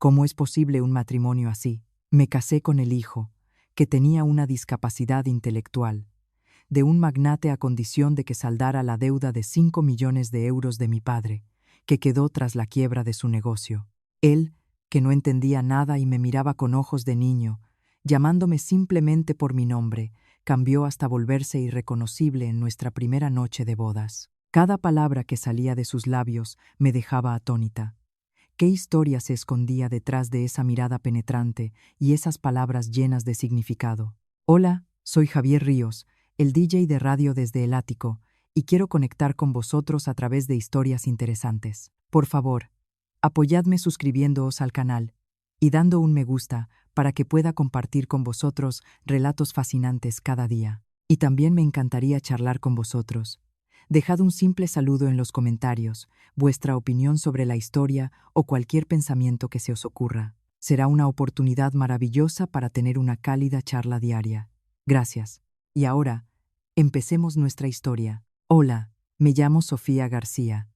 ¿Cómo es posible un matrimonio así? Me casé con el hijo, que tenía una discapacidad intelectual, de un magnate a condición de que saldara la deuda de 5 millones de euros de mi padre, que quedó tras la quiebra de su negocio. Él, que no entendía nada y me miraba con ojos de niño, llamándome simplemente por mi nombre, cambió hasta volverse irreconocible en nuestra primera noche de bodas. Cada palabra que salía de sus labios me dejaba atónita. ¿Qué historia se escondía detrás de esa mirada penetrante y esas palabras llenas de significado? Hola, soy Javier Ríos, el DJ de radio desde el ático, y quiero conectar con vosotros a través de historias interesantes. Por favor, apoyadme suscribiéndoos al canal y dando un me gusta para que pueda compartir con vosotros relatos fascinantes cada día. Y también me encantaría charlar con vosotros. Dejad un simple saludo en los comentarios, vuestra opinión sobre la historia o cualquier pensamiento que se os ocurra. Será una oportunidad maravillosa para tener una cálida charla diaria. Gracias. Y ahora, empecemos nuestra historia. Hola, me llamo Sofía García.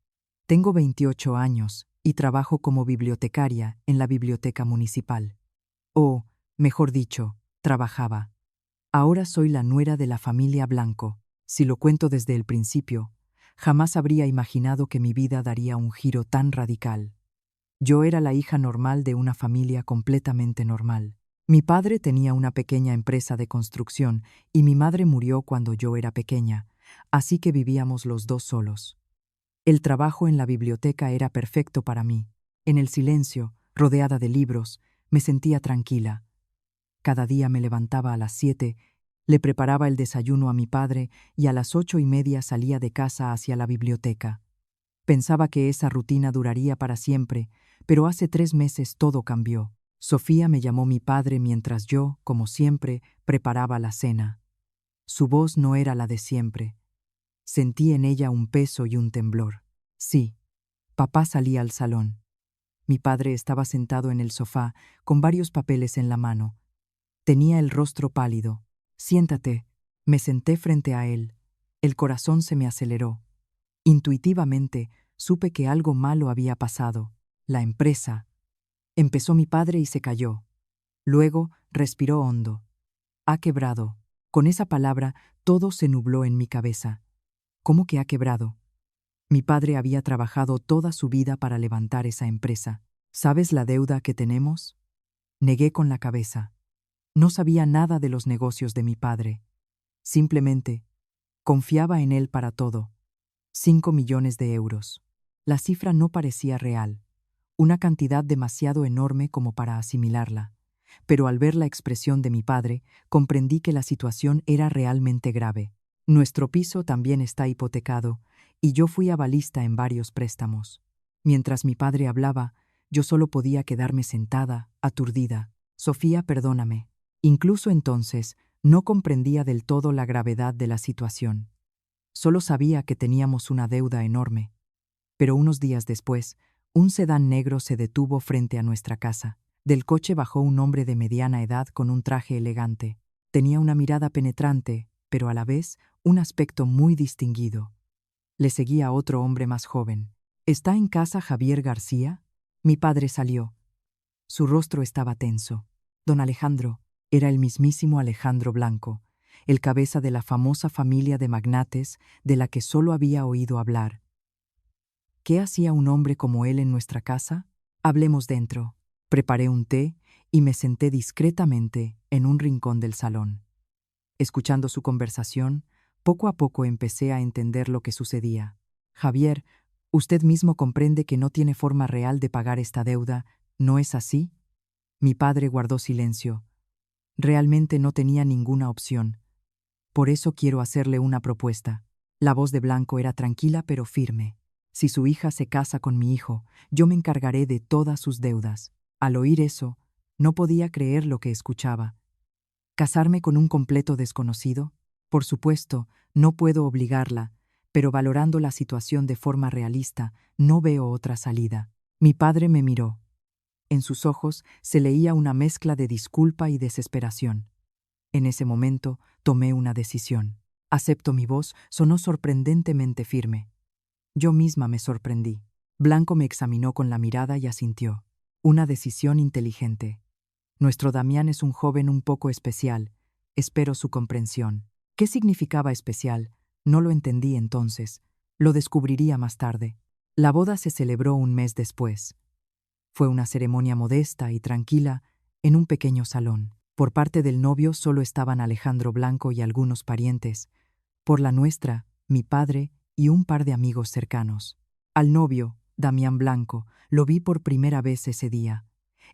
Tengo 28 años y trabajo como bibliotecaria en la biblioteca municipal. O, mejor dicho, trabajaba. Ahora soy la nuera de la familia Blanco. Si lo cuento desde el principio, jamás habría imaginado que mi vida daría un giro tan radical. Yo era la hija normal de una familia completamente normal. Mi padre tenía una pequeña empresa de construcción y mi madre murió cuando yo era pequeña, así que vivíamos los dos solos. El trabajo en la biblioteca era perfecto para mí. En el silencio, rodeada de libros, me sentía tranquila. Cada día me levantaba a las 7, le preparaba el desayuno a mi padre y a las 8:30 salía de casa hacia la biblioteca. Pensaba que esa rutina duraría para siempre, pero hace 3 meses todo cambió. Sofía me llamó mi padre mientras yo, como siempre, preparaba la cena. Su voz no era la de siempre. Sentí en ella un peso y un temblor. Sí, papá salía al salón. Mi padre estaba sentado en el sofá, con varios papeles en la mano. Tenía el rostro pálido. Siéntate. Me senté frente a él. El corazón se me aceleró. Intuitivamente, supe que algo malo había pasado. La empresa. Empezó mi padre y se calló. Luego, respiró hondo. Ha quebrado. Con esa palabra, todo se nubló en mi cabeza. ¿Cómo que ha quebrado? Mi padre había trabajado toda su vida para levantar esa empresa. ¿Sabes la deuda que tenemos? Negué con la cabeza. No sabía nada de los negocios de mi padre. Simplemente, confiaba en él para todo. 5 millones de euros. La cifra no parecía real, una cantidad demasiado enorme como para asimilarla. Pero al ver la expresión de mi padre, comprendí que la situación era realmente grave. Nuestro piso también está hipotecado, y yo fui avalista en varios préstamos. Mientras mi padre hablaba, yo solo podía quedarme sentada, aturdida. Sofía, perdóname. Incluso entonces, no comprendía del todo la gravedad de la situación. Solo sabía que teníamos una deuda enorme. Pero unos días después, un sedán negro se detuvo frente a nuestra casa. Del coche bajó un hombre de mediana edad con un traje elegante. Tenía una mirada penetrante, pero a la vez un aspecto muy distinguido. Le seguía otro hombre más joven. ¿Está en casa Javier García? Mi padre salió. Su rostro estaba tenso. Don Alejandro. Era el mismísimo Alejandro Blanco, el cabeza de la famosa familia de magnates de la que solo había oído hablar. ¿Qué hacía un hombre como él en nuestra casa? Hablemos dentro. Preparé un té y me senté discretamente en un rincón del salón. Escuchando su conversación, poco a poco empecé a entender lo que sucedía. Javier, usted mismo comprende que no tiene forma real de pagar esta deuda, ¿no es así? Mi padre guardó silencio. Realmente no tenía ninguna opción. Por eso quiero hacerle una propuesta. La voz de Blanco era tranquila pero firme. Si su hija se casa con mi hijo, yo me encargaré de todas sus deudas. Al oír eso, no podía creer lo que escuchaba. ¿Casarme con un completo desconocido? Por supuesto, no puedo obligarla, pero valorando la situación de forma realista, no veo otra salida. Mi padre me miró. En sus ojos se leía una mezcla de disculpa y desesperación. En ese momento tomé una decisión. Acepto. Mi voz sonó sorprendentemente firme. Yo misma me sorprendí. Blanco me examinó con la mirada y asintió. Una decisión inteligente. Nuestro Damián es un joven un poco especial. Espero su comprensión. ¿Qué significaba especial? No lo entendí entonces. Lo descubriría más tarde. La boda se celebró un mes después. Fue una ceremonia modesta y tranquila en un pequeño salón. Por parte del novio solo estaban Alejandro Blanco y algunos parientes. Por la nuestra, mi padre y un par de amigos cercanos. Al novio, Damián Blanco, lo vi por primera vez ese día.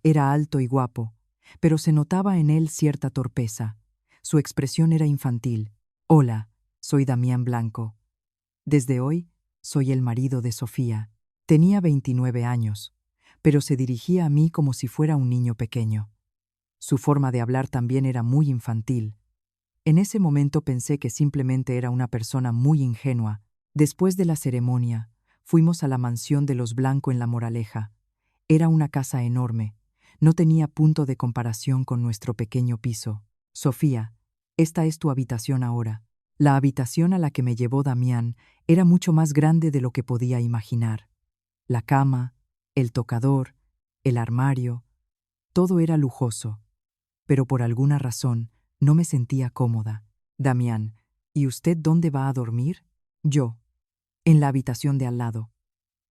Era alto y guapo, pero se notaba en él cierta torpeza. Su expresión era infantil. Hola, soy Damián Blanco. Desde hoy, soy el marido de Sofía. Tenía 29 años, pero se dirigía a mí como si fuera un niño pequeño. Su forma de hablar también era muy infantil. En ese momento pensé que simplemente era una persona muy ingenua. Después de la ceremonia, fuimos a la mansión de los Blanco en La Moraleja. Era una casa enorme. No tenía punto de comparación con nuestro pequeño piso. Sofía, esta es tu habitación ahora. La habitación a la que me llevó Damián era mucho más grande de lo que podía imaginar. La cama, el tocador, el armario, todo era lujoso. Pero por alguna razón no me sentía cómoda. Damián, ¿y usted dónde va a dormir? Yo, en la habitación de al lado.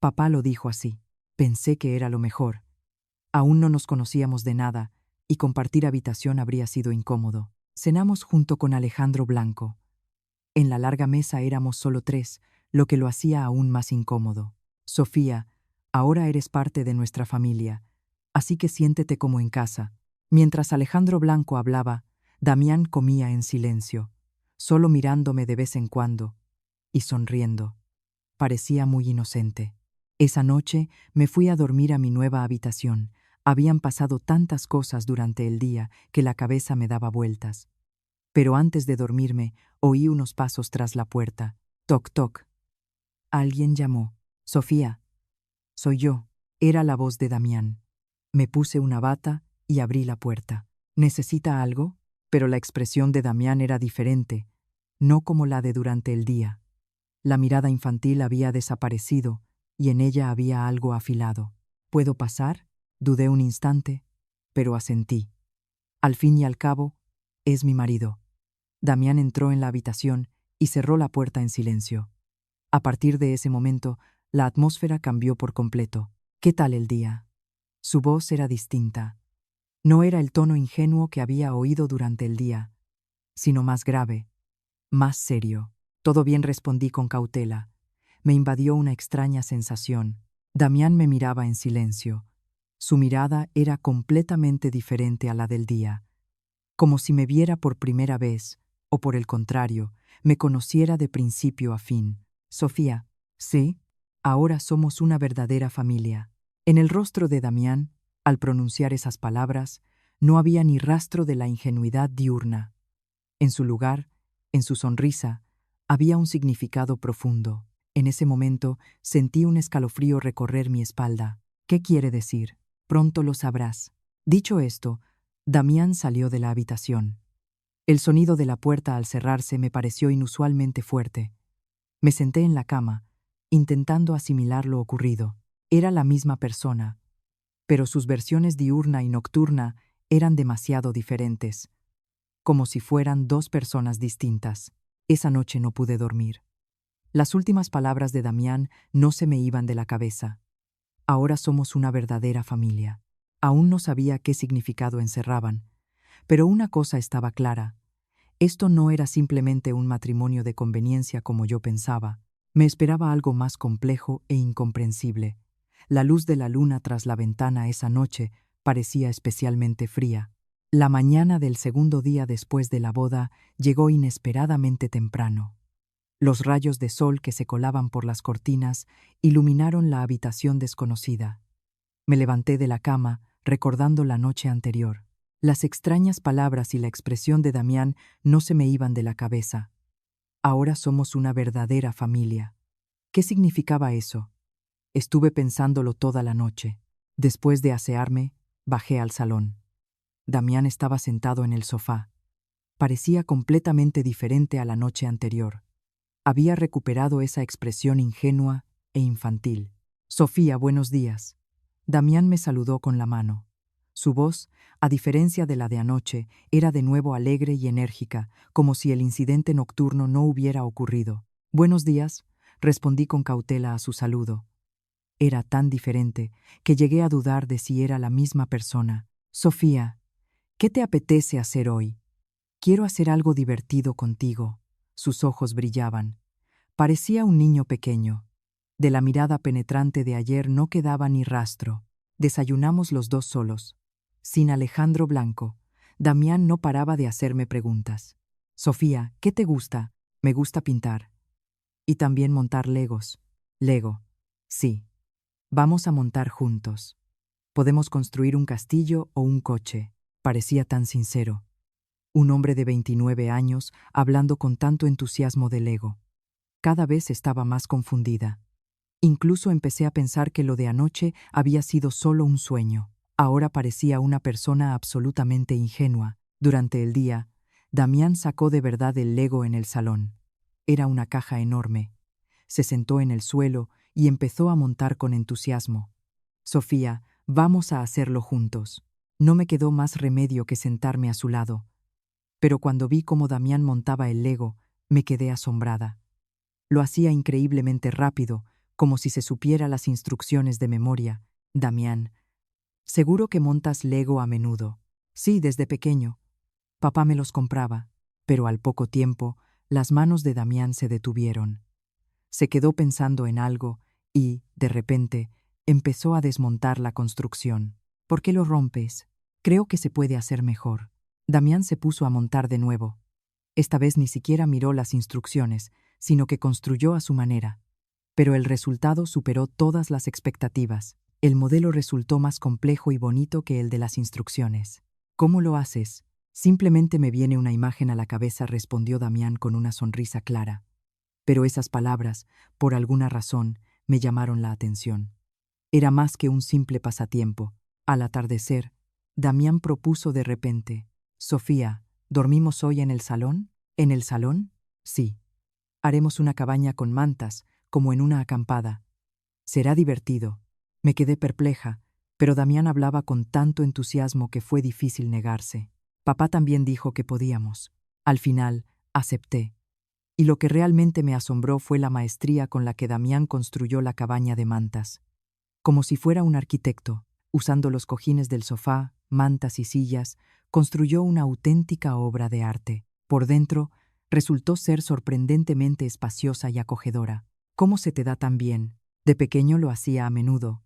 Papá lo dijo así. Pensé que era lo mejor. Aún no nos conocíamos de nada, y compartir habitación habría sido incómodo. Cenamos junto con Alejandro Blanco. En la larga mesa éramos solo 3, lo que lo hacía aún más incómodo. Sofía, ahora eres parte de nuestra familia, así que siéntete como en casa. Mientras Alejandro Blanco hablaba, Damián comía en silencio, solo mirándome de vez en cuando y sonriendo. Parecía muy inocente. Esa noche me fui a dormir a mi nueva habitación. Habían pasado tantas cosas durante el día que la cabeza me daba vueltas. Pero antes de dormirme, oí unos pasos tras la puerta. Toc, toc. Alguien llamó. Sofía. Soy yo. Era la voz de Damián. Me puse una bata y abrí la puerta. ¿Necesita algo? Pero la expresión de Damián era diferente, no como la de durante el día. La mirada infantil había desaparecido y en ella había algo afilado. ¿Puedo pasar? Dudé un instante, pero asentí. Al fin y al cabo, es mi marido. Damián entró en la habitación y cerró la puerta en silencio. A partir de ese momento, la atmósfera cambió por completo. ¿Qué tal el día? Su voz era distinta. No era el tono ingenuo que había oído durante el día, sino más grave, más serio. Todo bien, respondí con cautela. Me invadió una extraña sensación. Damián me miraba en silencio. Su mirada era completamente diferente a la del día, como si me viera por primera vez, o por el contrario, me conociera de principio a fin. Sofía, sí, ahora somos una verdadera familia. En el rostro de Damián, al pronunciar esas palabras, no había ni rastro de la ingenuidad diurna. En su lugar, en su sonrisa, había un significado profundo. En ese momento sentí un escalofrío recorrer mi espalda. ¿Qué quiere decir? Pronto lo sabrás. Dicho esto, Damián salió de la habitación. El sonido de la puerta al cerrarse me pareció inusualmente fuerte. Me senté en la cama, intentando asimilar lo ocurrido. Era la misma persona, pero sus versiones diurna y nocturna eran demasiado diferentes, como si fueran 2 personas distintas. Esa noche no pude dormir. Las últimas palabras de Damián no se me iban de la cabeza. Ahora somos una verdadera familia. Aún no sabía qué significado encerraban, pero una cosa estaba clara. Esto no era simplemente un matrimonio de conveniencia como yo pensaba. Me esperaba algo más complejo e incomprensible. La luz de la luna tras la ventana esa noche parecía especialmente fría. La mañana del segundo día después de la boda llegó inesperadamente temprano. Los rayos de sol que se colaban por las cortinas iluminaron la habitación desconocida. Me levanté de la cama, recordando la noche anterior. Las extrañas palabras y la expresión de Damián no se me iban de la cabeza. Ahora somos una verdadera familia. ¿Qué significaba eso? Estuve pensándolo toda la noche. Después de asearme, bajé al salón. Damián estaba sentado en el sofá. Parecía completamente diferente a la noche anterior. Había recuperado esa expresión ingenua e infantil. Sofía, buenos días. Damián me saludó con la mano. Su voz, a diferencia de la de anoche, era de nuevo alegre y enérgica, como si el incidente nocturno no hubiera ocurrido. «Buenos días», respondí con cautela a su saludo. Era tan diferente que llegué a dudar de si era la misma persona. «Sofía, ¿qué te apetece hacer hoy?» «Quiero hacer algo divertido contigo». Sus ojos brillaban. Parecía un niño pequeño. De la mirada penetrante de ayer no quedaba ni rastro. Desayunamos los dos solos. Sin Alejandro Blanco. Damián no paraba de hacerme preguntas. «Sofía, ¿qué te gusta?» «Me gusta pintar. Y también montar legos». «Lego. Sí. Vamos a montar juntos. Podemos construir un castillo o un coche». Parecía tan sincero. Un hombre de 29 años hablando con tanto entusiasmo de Lego. Cada vez estaba más confundida. Incluso empecé a pensar que lo de anoche había sido solo un sueño. Ahora parecía una persona absolutamente ingenua. Durante el día, Damián sacó de verdad el Lego en el salón. Era una caja enorme. Se sentó en el suelo y empezó a montar con entusiasmo. «Sofía, vamos a hacerlo juntos». No me quedó más remedio que sentarme a su lado. Pero cuando vi cómo Damián montaba el Lego, me quedé asombrada. Lo hacía increíblemente rápido, como si se supiera las instrucciones de memoria. «Damián, seguro que montas Lego a menudo». «Sí, desde pequeño. Papá me los compraba». Pero al poco tiempo, las manos de Damián se detuvieron. Se quedó pensando en algo y, de repente, empezó a desmontar la construcción. «¿Por qué lo rompes? Creo que se puede hacer mejor». Damián se puso a montar de nuevo. Esta vez ni siquiera miró las instrucciones, sino que construyó a su manera. Pero el resultado superó todas las expectativas. El modelo resultó más complejo y bonito que el de las instrucciones. «¿Cómo lo haces?» «Simplemente me viene una imagen a la cabeza», respondió Damián con una sonrisa clara. Pero esas palabras, por alguna razón, me llamaron la atención. Era más que un simple pasatiempo. Al atardecer, Damián propuso de repente: «Sofía, ¿dormimos hoy en el salón?» «¿En el salón?» «Sí. Haremos una cabaña con mantas, como en una acampada. Será divertido». Me quedé perpleja, pero Damián hablaba con tanto entusiasmo que fue difícil negarse. Papá también dijo que podíamos. Al final, acepté. Y lo que realmente me asombró fue la maestría con la que Damián construyó la cabaña de mantas. Como si fuera un arquitecto, usando los cojines del sofá, mantas y sillas, construyó una auténtica obra de arte. Por dentro, resultó ser sorprendentemente espaciosa y acogedora. «¿Cómo se te da tan bien?» De pequeño lo hacía a menudo.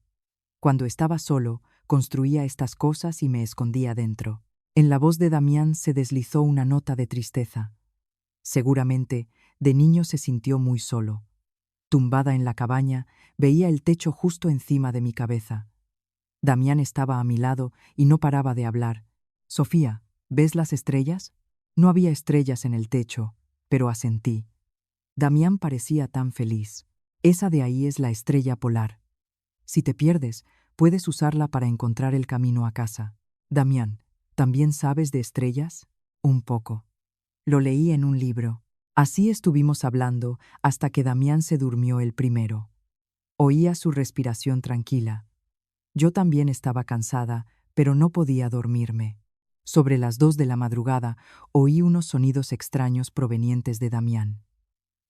Cuando estaba solo, construía estas cosas y me escondía dentro. En la voz de Damián se deslizó una nota de tristeza. Seguramente, de niño se sintió muy solo. Tumbada en la cabaña, veía el techo justo encima de mi cabeza. Damián estaba a mi lado y no paraba de hablar. «Sofía, ¿ves las estrellas?» No había estrellas en el techo, pero asentí. Damián parecía tan feliz. «Esa de ahí es la estrella polar. Si te pierdes, puedes usarla para encontrar el camino a casa». «Damián, ¿también sabes de estrellas?» «Un poco. Lo leí en un libro». Así estuvimos hablando hasta que Damián se durmió el primero. Oía su respiración tranquila. Yo también estaba cansada, pero no podía dormirme. Sobre las 2 de la madrugada oí unos sonidos extraños provenientes de Damián.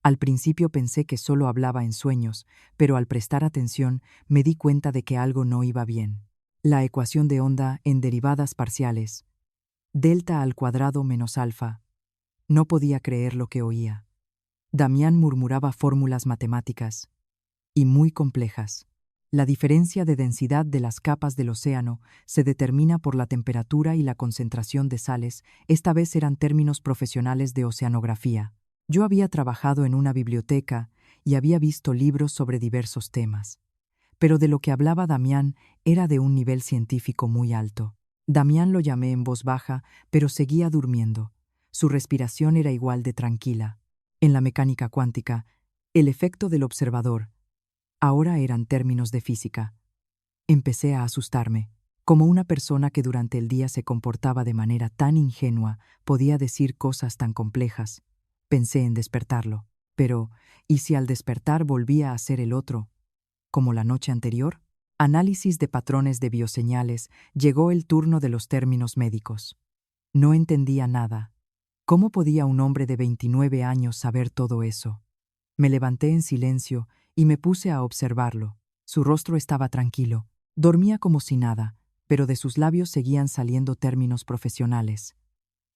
Al principio pensé que solo hablaba en sueños, pero al prestar atención me di cuenta de que algo no iba bien. La ecuación de onda en derivadas parciales. Delta al cuadrado menos alfa. No podía creer lo que oía. Damián murmuraba fórmulas matemáticas, y muy complejas. La diferencia de densidad de las capas del océano se determina por la temperatura y la concentración de sales. Esta vez eran términos profesionales de oceanografía. Yo había trabajado en una biblioteca y había visto libros sobre diversos temas. Pero de lo que hablaba Damián era de un nivel científico muy alto. Damián lo llamé en voz baja, pero seguía durmiendo. Su respiración era igual de tranquila. En la mecánica cuántica, el efecto del observador. Ahora eran términos de física. Empecé a asustarme. Como una persona que durante el día se comportaba de manera tan ingenua podía decir cosas tan complejas. Pensé en despertarlo. Pero, ¿y si al despertar volvía a ser el otro, como la noche anterior? Análisis de patrones de bioseñales. Llegó el turno de los términos médicos. No entendía nada. ¿Cómo podía un hombre de 29 años saber todo eso? Me levanté en silencio y me puse a observarlo. Su rostro estaba tranquilo. Dormía como si nada, pero de sus labios seguían saliendo términos profesionales.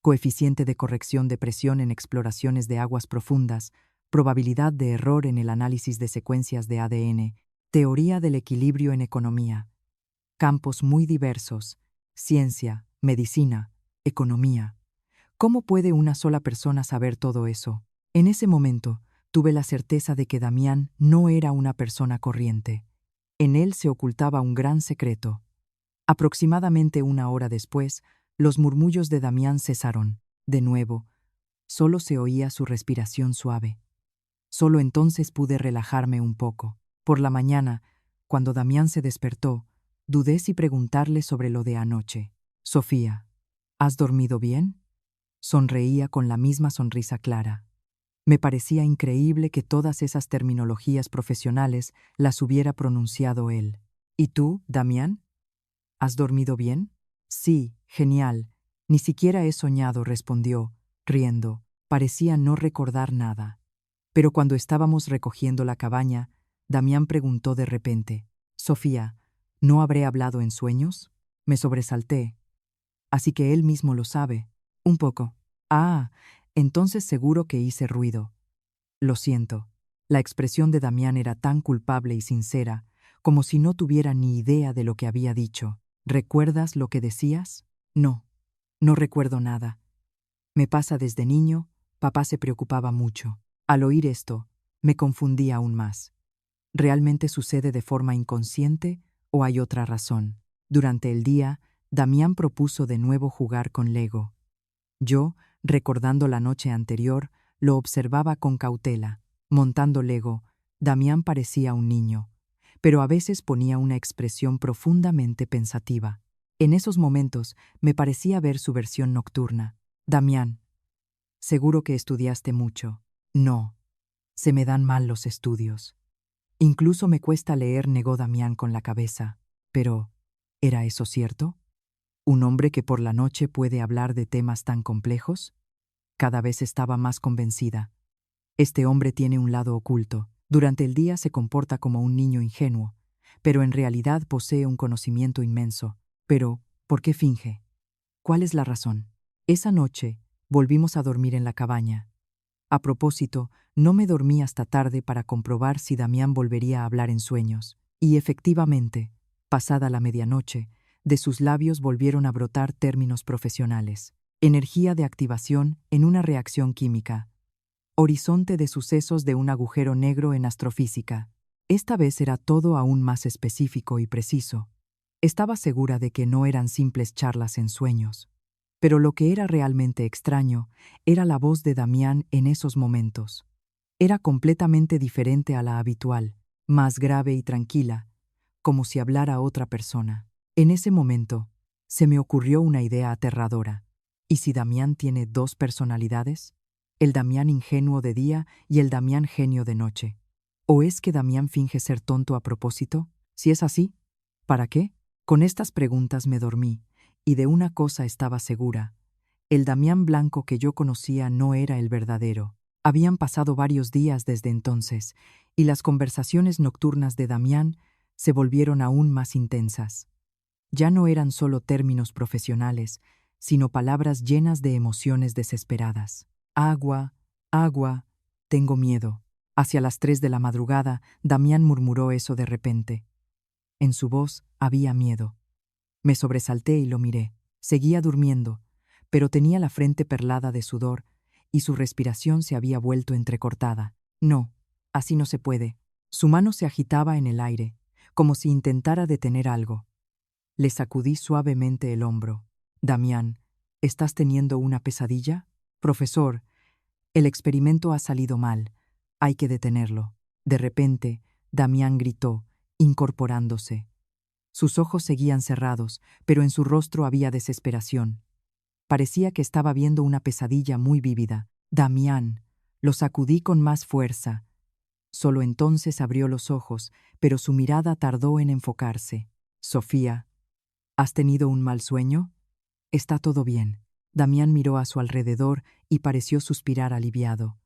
Coeficiente de corrección de presión en exploraciones de aguas profundas, probabilidad de error en el análisis de secuencias de ADN, teoría del equilibrio en economía. Campos muy diversos: ciencia, medicina, economía. ¿Cómo puede una sola persona saber todo eso? En ese momento, tuve la certeza de que Damián no era una persona corriente. En él se ocultaba un gran secreto. Aproximadamente 1 hora después, los murmullos de Damián cesaron. De nuevo, solo se oía su respiración suave. Solo entonces pude relajarme un poco. Por la mañana, cuando Damián se despertó, dudé si preguntarle sobre lo de anoche. «Sofía, ¿has dormido bien?». Sonreía con la misma sonrisa clara. Me parecía increíble que todas esas terminologías profesionales las hubiera pronunciado él. «¿Y tú, Damián? ¿Has dormido bien?». «Sí, genial. Ni siquiera he soñado», respondió, riendo. Parecía no recordar nada. Pero cuando estábamos recogiendo la cabaña, Damián preguntó de repente: «Sofía, ¿no habré hablado en sueños?». Me sobresalté. «Así que él mismo lo sabe». «Un poco». «Ah, entonces seguro que hice ruido». «Lo siento». La expresión de Damián era tan culpable y sincera, como si no tuviera ni idea de lo que había dicho. «¿Recuerdas lo que decías?». «No, no recuerdo nada. Me pasa desde niño, papá se preocupaba mucho». Al oír esto, me confundí aún más. ¿Realmente sucede de forma inconsciente o hay otra razón? Durante el día, Damián propuso de nuevo jugar con Lego. Yo, recordando la noche anterior, lo observaba con cautela. Montando Lego, Damián parecía un niño, pero a veces ponía una expresión profundamente pensativa. En esos momentos me parecía ver su versión nocturna. «Damián, seguro que estudiaste mucho». «No, se me dan mal los estudios. Incluso me cuesta leer», negó Damián con la cabeza. Pero, ¿era eso cierto? ¿Un hombre que por la noche puede hablar de temas tan complejos? Cada vez estaba más convencida. Este hombre tiene un lado oculto. Durante el día se comporta como un niño ingenuo, pero en realidad posee un conocimiento inmenso. Pero, ¿por qué finge? ¿Cuál es la razón? Esa noche, volvimos a dormir en la cabaña. A propósito, no me dormí hasta tarde para comprobar si Damián volvería a hablar en sueños. Y efectivamente, pasada la medianoche, de sus labios volvieron a brotar términos profesionales. Energía de activación en una reacción química. Horizonte de sucesos de un agujero negro en astrofísica. Esta vez era todo aún más específico y preciso. Estaba segura de que no eran simples charlas en sueños. Pero lo que era realmente extraño era la voz de Damián en esos momentos. Era completamente diferente a la habitual, más grave y tranquila, como si hablara otra persona. En ese momento, se me ocurrió una idea aterradora. ¿Y si Damián tiene dos personalidades? El Damián ingenuo de día y el Damián genio de noche. ¿O es que Damián finge ser tonto a propósito? Si es así, ¿para qué? Con estas preguntas me dormí, y de una cosa estaba segura: el Damián blanco que yo conocía no era el verdadero. Habían pasado varios días desde entonces, y las conversaciones nocturnas de Damián se volvieron aún más intensas. Ya no eran solo términos profesionales, sino palabras llenas de emociones desesperadas. «Agua, agua, tengo miedo». Hacia las 3 de la madrugada, Damián murmuró eso de repente. En su voz había miedo. Me sobresalté y lo miré. Seguía durmiendo, pero tenía la frente perlada de sudor y su respiración se había vuelto entrecortada. «No, así no se puede». Su mano se agitaba en el aire, como si intentara detener algo. Le sacudí suavemente el hombro. «Damián, ¿estás teniendo una pesadilla?». «Profesor, el experimento ha salido mal. Hay que detenerlo». De repente, Damián gritó, incorporándose. Sus ojos seguían cerrados, pero en su rostro había desesperación. Parecía que estaba viendo una pesadilla muy vívida. «Damián», lo sacudí con más fuerza. Solo entonces abrió los ojos, pero su mirada tardó en enfocarse. Sofía, ¿has tenido un mal sueño? Está todo bien. Damián miró a su alrededor y pareció suspirar aliviado.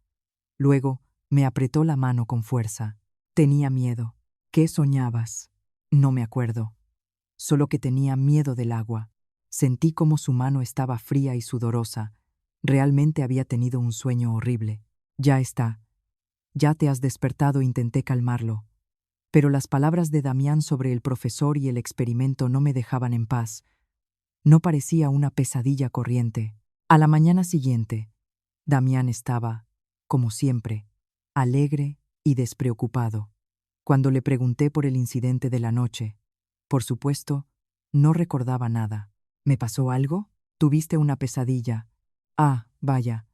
Luego, me apretó la mano con fuerza. Tenía miedo. ¿Qué soñabas? No me acuerdo. Solo que tenía miedo del agua. Sentí como su mano estaba fría y sudorosa. Realmente había tenido un sueño horrible. Ya está. Ya te has despertado, intenté calmarlo. Pero las palabras de Damián sobre el profesor y el experimento no me dejaban en paz. No parecía una pesadilla corriente. A la mañana siguiente, Damián estaba, como siempre, alegre y despreocupado. Cuando le pregunté por el incidente de la noche, por supuesto, no recordaba nada. ¿Me pasó algo? ¿Tuviste una pesadilla? Ah, vaya.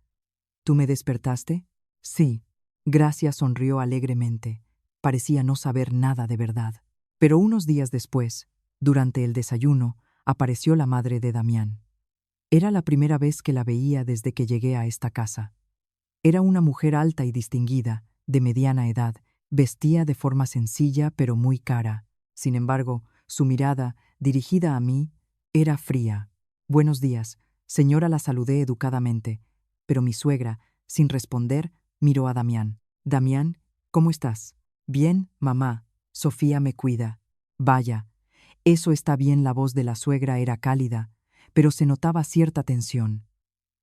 ¿Tú me despertaste? Sí. Gracias, sonrió alegremente. Parecía no saber nada de verdad. Pero unos días después, durante el desayuno, apareció la madre de Damián. Era la primera vez que la veía desde que llegué a esta casa. Era una mujer alta y distinguida, de mediana edad, vestía de forma sencilla pero muy cara. Sin embargo, su mirada, dirigida a mí, era fría. Buenos días, señora, la saludé educadamente, pero mi suegra, sin responder, miró a Damián. Damián, ¿cómo estás? Bien, mamá. Sofía me cuida. Vaya, eso está bien. La voz de la suegra era cálida, pero se notaba cierta tensión.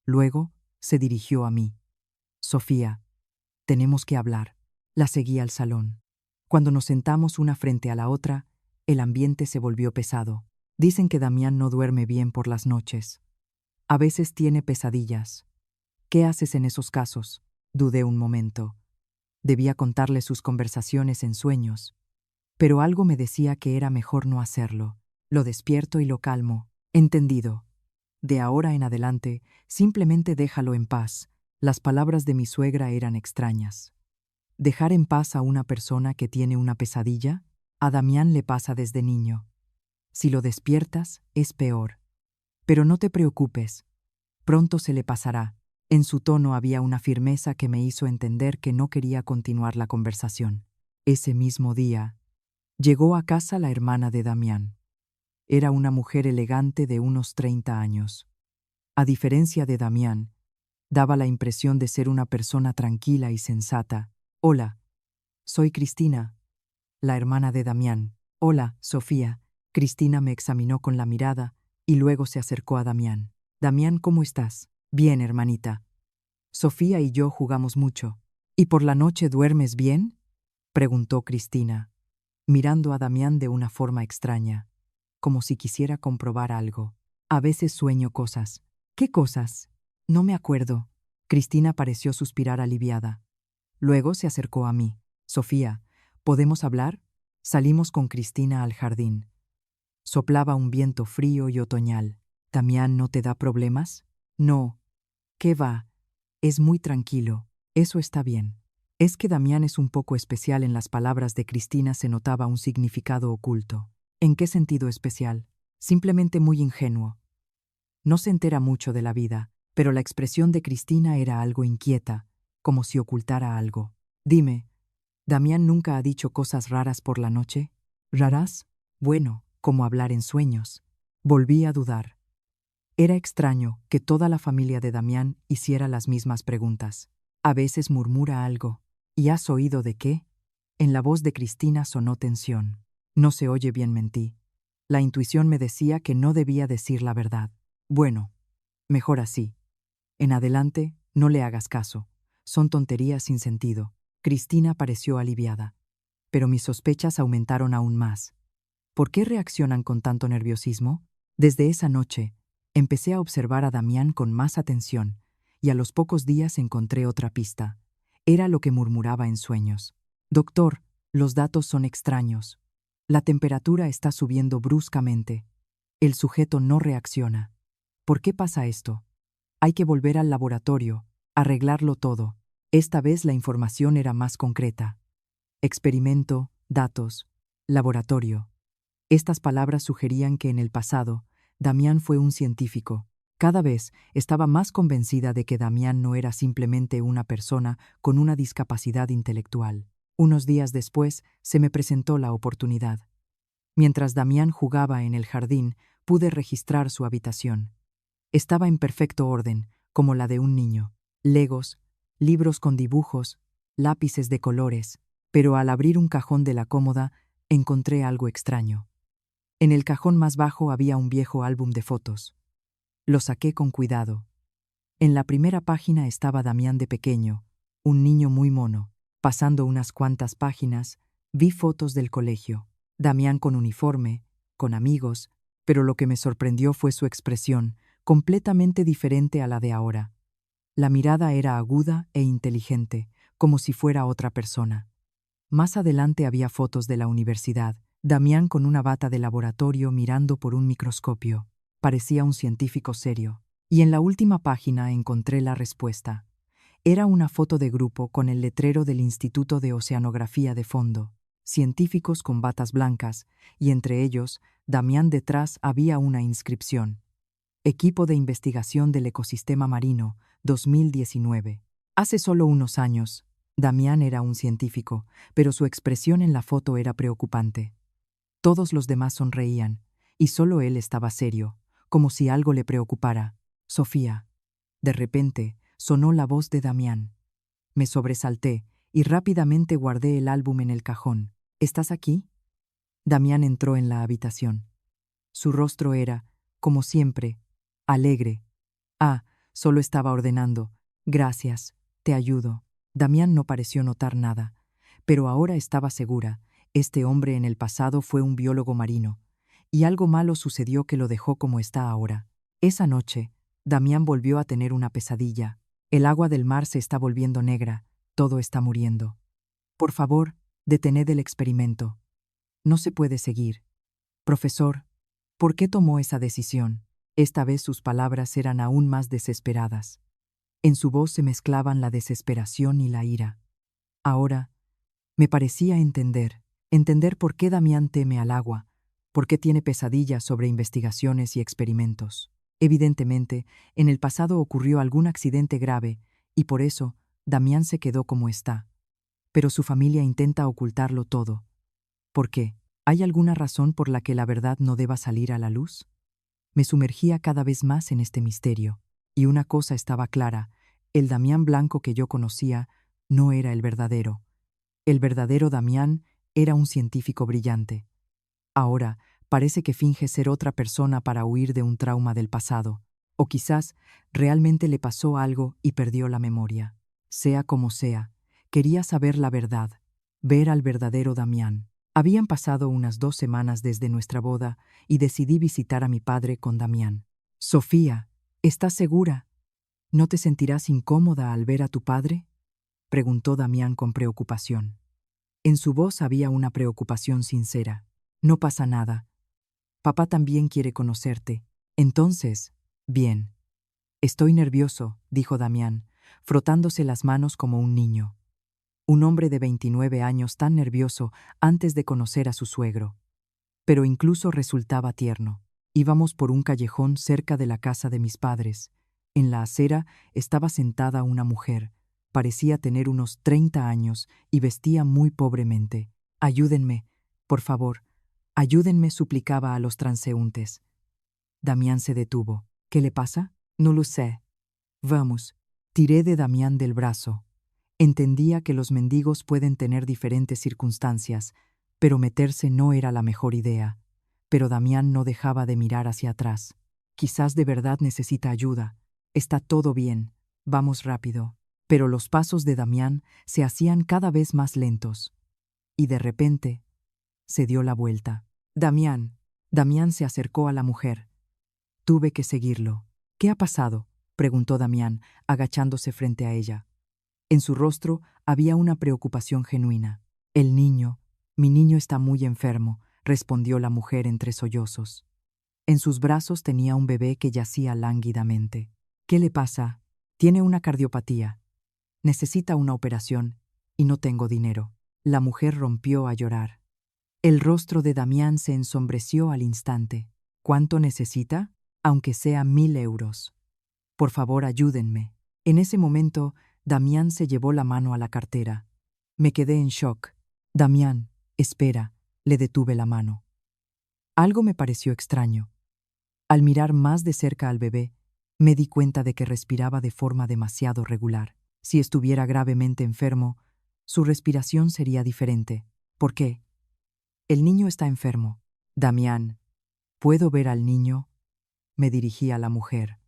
Luego, se dirigió a mí. Sofía, tenemos que hablar. La seguí al salón. Cuando nos sentamos una frente a la otra, el ambiente se volvió pesado. Dicen que Damián no duerme bien por las noches. A veces tiene pesadillas. ¿Qué haces en esos casos? Dudé un momento. Debía contarle sus conversaciones en sueños. Pero algo me decía que era mejor no hacerlo. Lo despierto y lo calmo. Entendido. De ahora en adelante, simplemente déjalo en paz. Las palabras de mi suegra eran extrañas. ¿Dejar en paz a una persona que tiene una pesadilla? A Damián le pasa desde niño. Si lo despiertas, es peor. Pero no te preocupes. Pronto se le pasará. En su tono había una firmeza que me hizo entender que no quería continuar la conversación. Ese mismo día, llegó a casa la hermana de Damián. Era una mujer elegante de unos 30 años. A diferencia de Damián, daba la impresión de ser una persona tranquila y sensata. Hola, soy Cristina, la hermana de Damián. Hola, Sofía. Cristina me examinó con la mirada y luego se acercó a Damián. Damián, ¿cómo estás? Bien, hermanita. Sofía y yo jugamos mucho. ¿Y por la noche duermes bien? Preguntó Cristina, mirando a Damián de una forma extraña, como si quisiera comprobar algo. A veces sueño cosas. ¿Qué cosas? No me acuerdo. Cristina pareció suspirar aliviada. Luego se acercó a mí. Sofía, ¿podemos hablar? Salimos con Cristina al jardín. Soplaba un viento frío y otoñal. ¿Damián no te da problemas? No. ¿Qué va? Es muy tranquilo. Eso está bien. Es que Damián es un poco especial. En las palabras de Cristina se notaba un significado oculto. ¿En qué sentido especial? Simplemente muy ingenuo. No se entera mucho de la vida, pero la expresión de Cristina era algo inquieta, como si ocultara algo. Dime, ¿Damián nunca ha dicho cosas raras por la noche? ¿Raras? Bueno, como hablar en sueños. Volví a dudar. Era extraño que toda la familia de Damián hiciera las mismas preguntas. A veces murmura algo. ¿Y has oído de qué? En la voz de Cristina sonó tensión. No se oye bien, mentí. La intuición me decía que no debía decir la verdad. Bueno, mejor así. En adelante, no le hagas caso. Son tonterías sin sentido. Cristina pareció aliviada. Pero mis sospechas aumentaron aún más. ¿Por qué reaccionan con tanto nerviosismo? Desde esa noche, empecé a observar a Damián con más atención, y a los pocos días encontré otra pista. Era lo que murmuraba en sueños. Doctor, los datos son extraños. La temperatura está subiendo bruscamente. El sujeto no reacciona. ¿Por qué pasa esto? Hay que volver al laboratorio, arreglarlo todo. Esta vez la información era más concreta. Experimento, datos, laboratorio. Estas palabras sugerían que en el pasado, Damián fue un científico. Cada vez estaba más convencida de que Damián no era simplemente una persona con una discapacidad intelectual. Unos días después se me presentó la oportunidad. Mientras Damián jugaba en el jardín, pude registrar su habitación. Estaba en perfecto orden, como la de un niño. Legos, libros con dibujos, lápices de colores, pero al abrir un cajón de la cómoda, encontré algo extraño. En el cajón más bajo había un viejo álbum de fotos. Lo saqué con cuidado. En la primera página estaba Damián de pequeño, un niño muy mono. Pasando unas cuantas páginas, vi fotos del colegio. Damián con uniforme, con amigos, pero lo que me sorprendió fue su expresión, completamente diferente a la de ahora. La mirada era aguda e inteligente, como si fuera otra persona. Más adelante había fotos de la universidad, Damián con una bata de laboratorio mirando por un microscopio. Parecía un científico serio. Y en la última página encontré la respuesta. Era una foto de grupo con el letrero del Instituto de Oceanografía de fondo, científicos con batas blancas, y entre ellos, Damián detrás había una inscripción. Equipo de Investigación del Ecosistema Marino, 2019. Hace solo unos años, Damián era un científico, pero su expresión en la foto era preocupante. Todos los demás sonreían, y solo él estaba serio, como si algo le preocupara. Sofía. De repente, sonó la voz de Damián. Me sobresalté y rápidamente guardé el álbum en el cajón. ¿Estás aquí? Damián entró en la habitación. Su rostro era, como siempre, alegre. Solo estaba ordenando. Gracias, te ayudo. Damián no pareció notar nada, pero ahora estaba segura. Este hombre en el pasado fue un biólogo marino, y algo malo sucedió que lo dejó como está ahora. Esa noche, Damián volvió a tener una pesadilla. El agua del mar se está volviendo negra, todo está muriendo. Por favor, detened el experimento. No se puede seguir. Profesor, ¿por qué tomó esa decisión? Esta vez sus palabras eran aún más desesperadas. En su voz se mezclaban la desesperación y la ira. Ahora, me parecía entender por qué Damián teme al agua, por qué tiene pesadillas sobre investigaciones y experimentos. Evidentemente, en el pasado ocurrió algún accidente grave, y por eso, Damián se quedó como está. Pero su familia intenta ocultarlo todo. ¿Por qué? ¿Hay alguna razón por la que la verdad no deba salir a la luz? Me sumergía cada vez más en este misterio, y una cosa estaba clara: el Damián blanco que yo conocía no era el verdadero. El verdadero Damián era un científico brillante. Ahora, parece que finge ser otra persona para huir de un trauma del pasado, o quizás realmente le pasó algo y perdió la memoria. Sea como sea, quería saber la verdad, ver al verdadero Damián. Habían pasado unas 2 semanas desde nuestra boda y decidí visitar a mi padre con Damián. Sofía, ¿estás segura? ¿No te sentirás incómoda al ver a tu padre?, preguntó Damián con preocupación. En su voz había una preocupación sincera. No pasa nada. Papá también quiere conocerte. Entonces, bien. Estoy nervioso, dijo Damián, frotándose las manos como un niño. Un hombre de 29 años tan nervioso antes de conocer a su suegro. Pero incluso resultaba tierno. Íbamos por un callejón cerca de la casa de mis padres. En la acera estaba sentada una mujer. Parecía tener unos 30 años y vestía muy pobremente. Ayúdenme, por favor. Ayúdenme, suplicaba a los transeúntes. Damián se detuvo. ¿Qué le pasa? No lo sé. Vamos. Tiré de Damián del brazo. Entendía que los mendigos pueden tener diferentes circunstancias, pero meterse no era la mejor idea. Pero Damián no dejaba de mirar hacia atrás. Quizás de verdad necesita ayuda. Está todo bien. Vamos rápido. Pero los pasos de Damián se hacían cada vez más lentos. Y de repente, se dio la vuelta. Damián. Damián se acercó a la mujer. Tuve que seguirlo. ¿Qué ha pasado?, preguntó Damián, agachándose frente a ella. En su rostro había una preocupación genuina. El niño, mi niño está muy enfermo, respondió la mujer entre sollozos. En sus brazos tenía un bebé que yacía lánguidamente. ¿Qué le pasa? Tiene una cardiopatía. Necesita una operación y no tengo dinero. La mujer rompió a llorar. El rostro de Damián se ensombreció al instante. ¿Cuánto necesita? Aunque sea 1000 euros. Por favor, ayúdenme. En ese momento, Damián se llevó la mano a la cartera. Me quedé en shock. Damián, espera, le detuve la mano. Algo me pareció extraño. Al mirar más de cerca al bebé, me di cuenta de que respiraba de forma demasiado regular. Si estuviera gravemente enfermo, su respiración sería diferente. ¿Por qué? El niño está enfermo. Damián, ¿puedo ver al niño? Me dirigí a la mujer.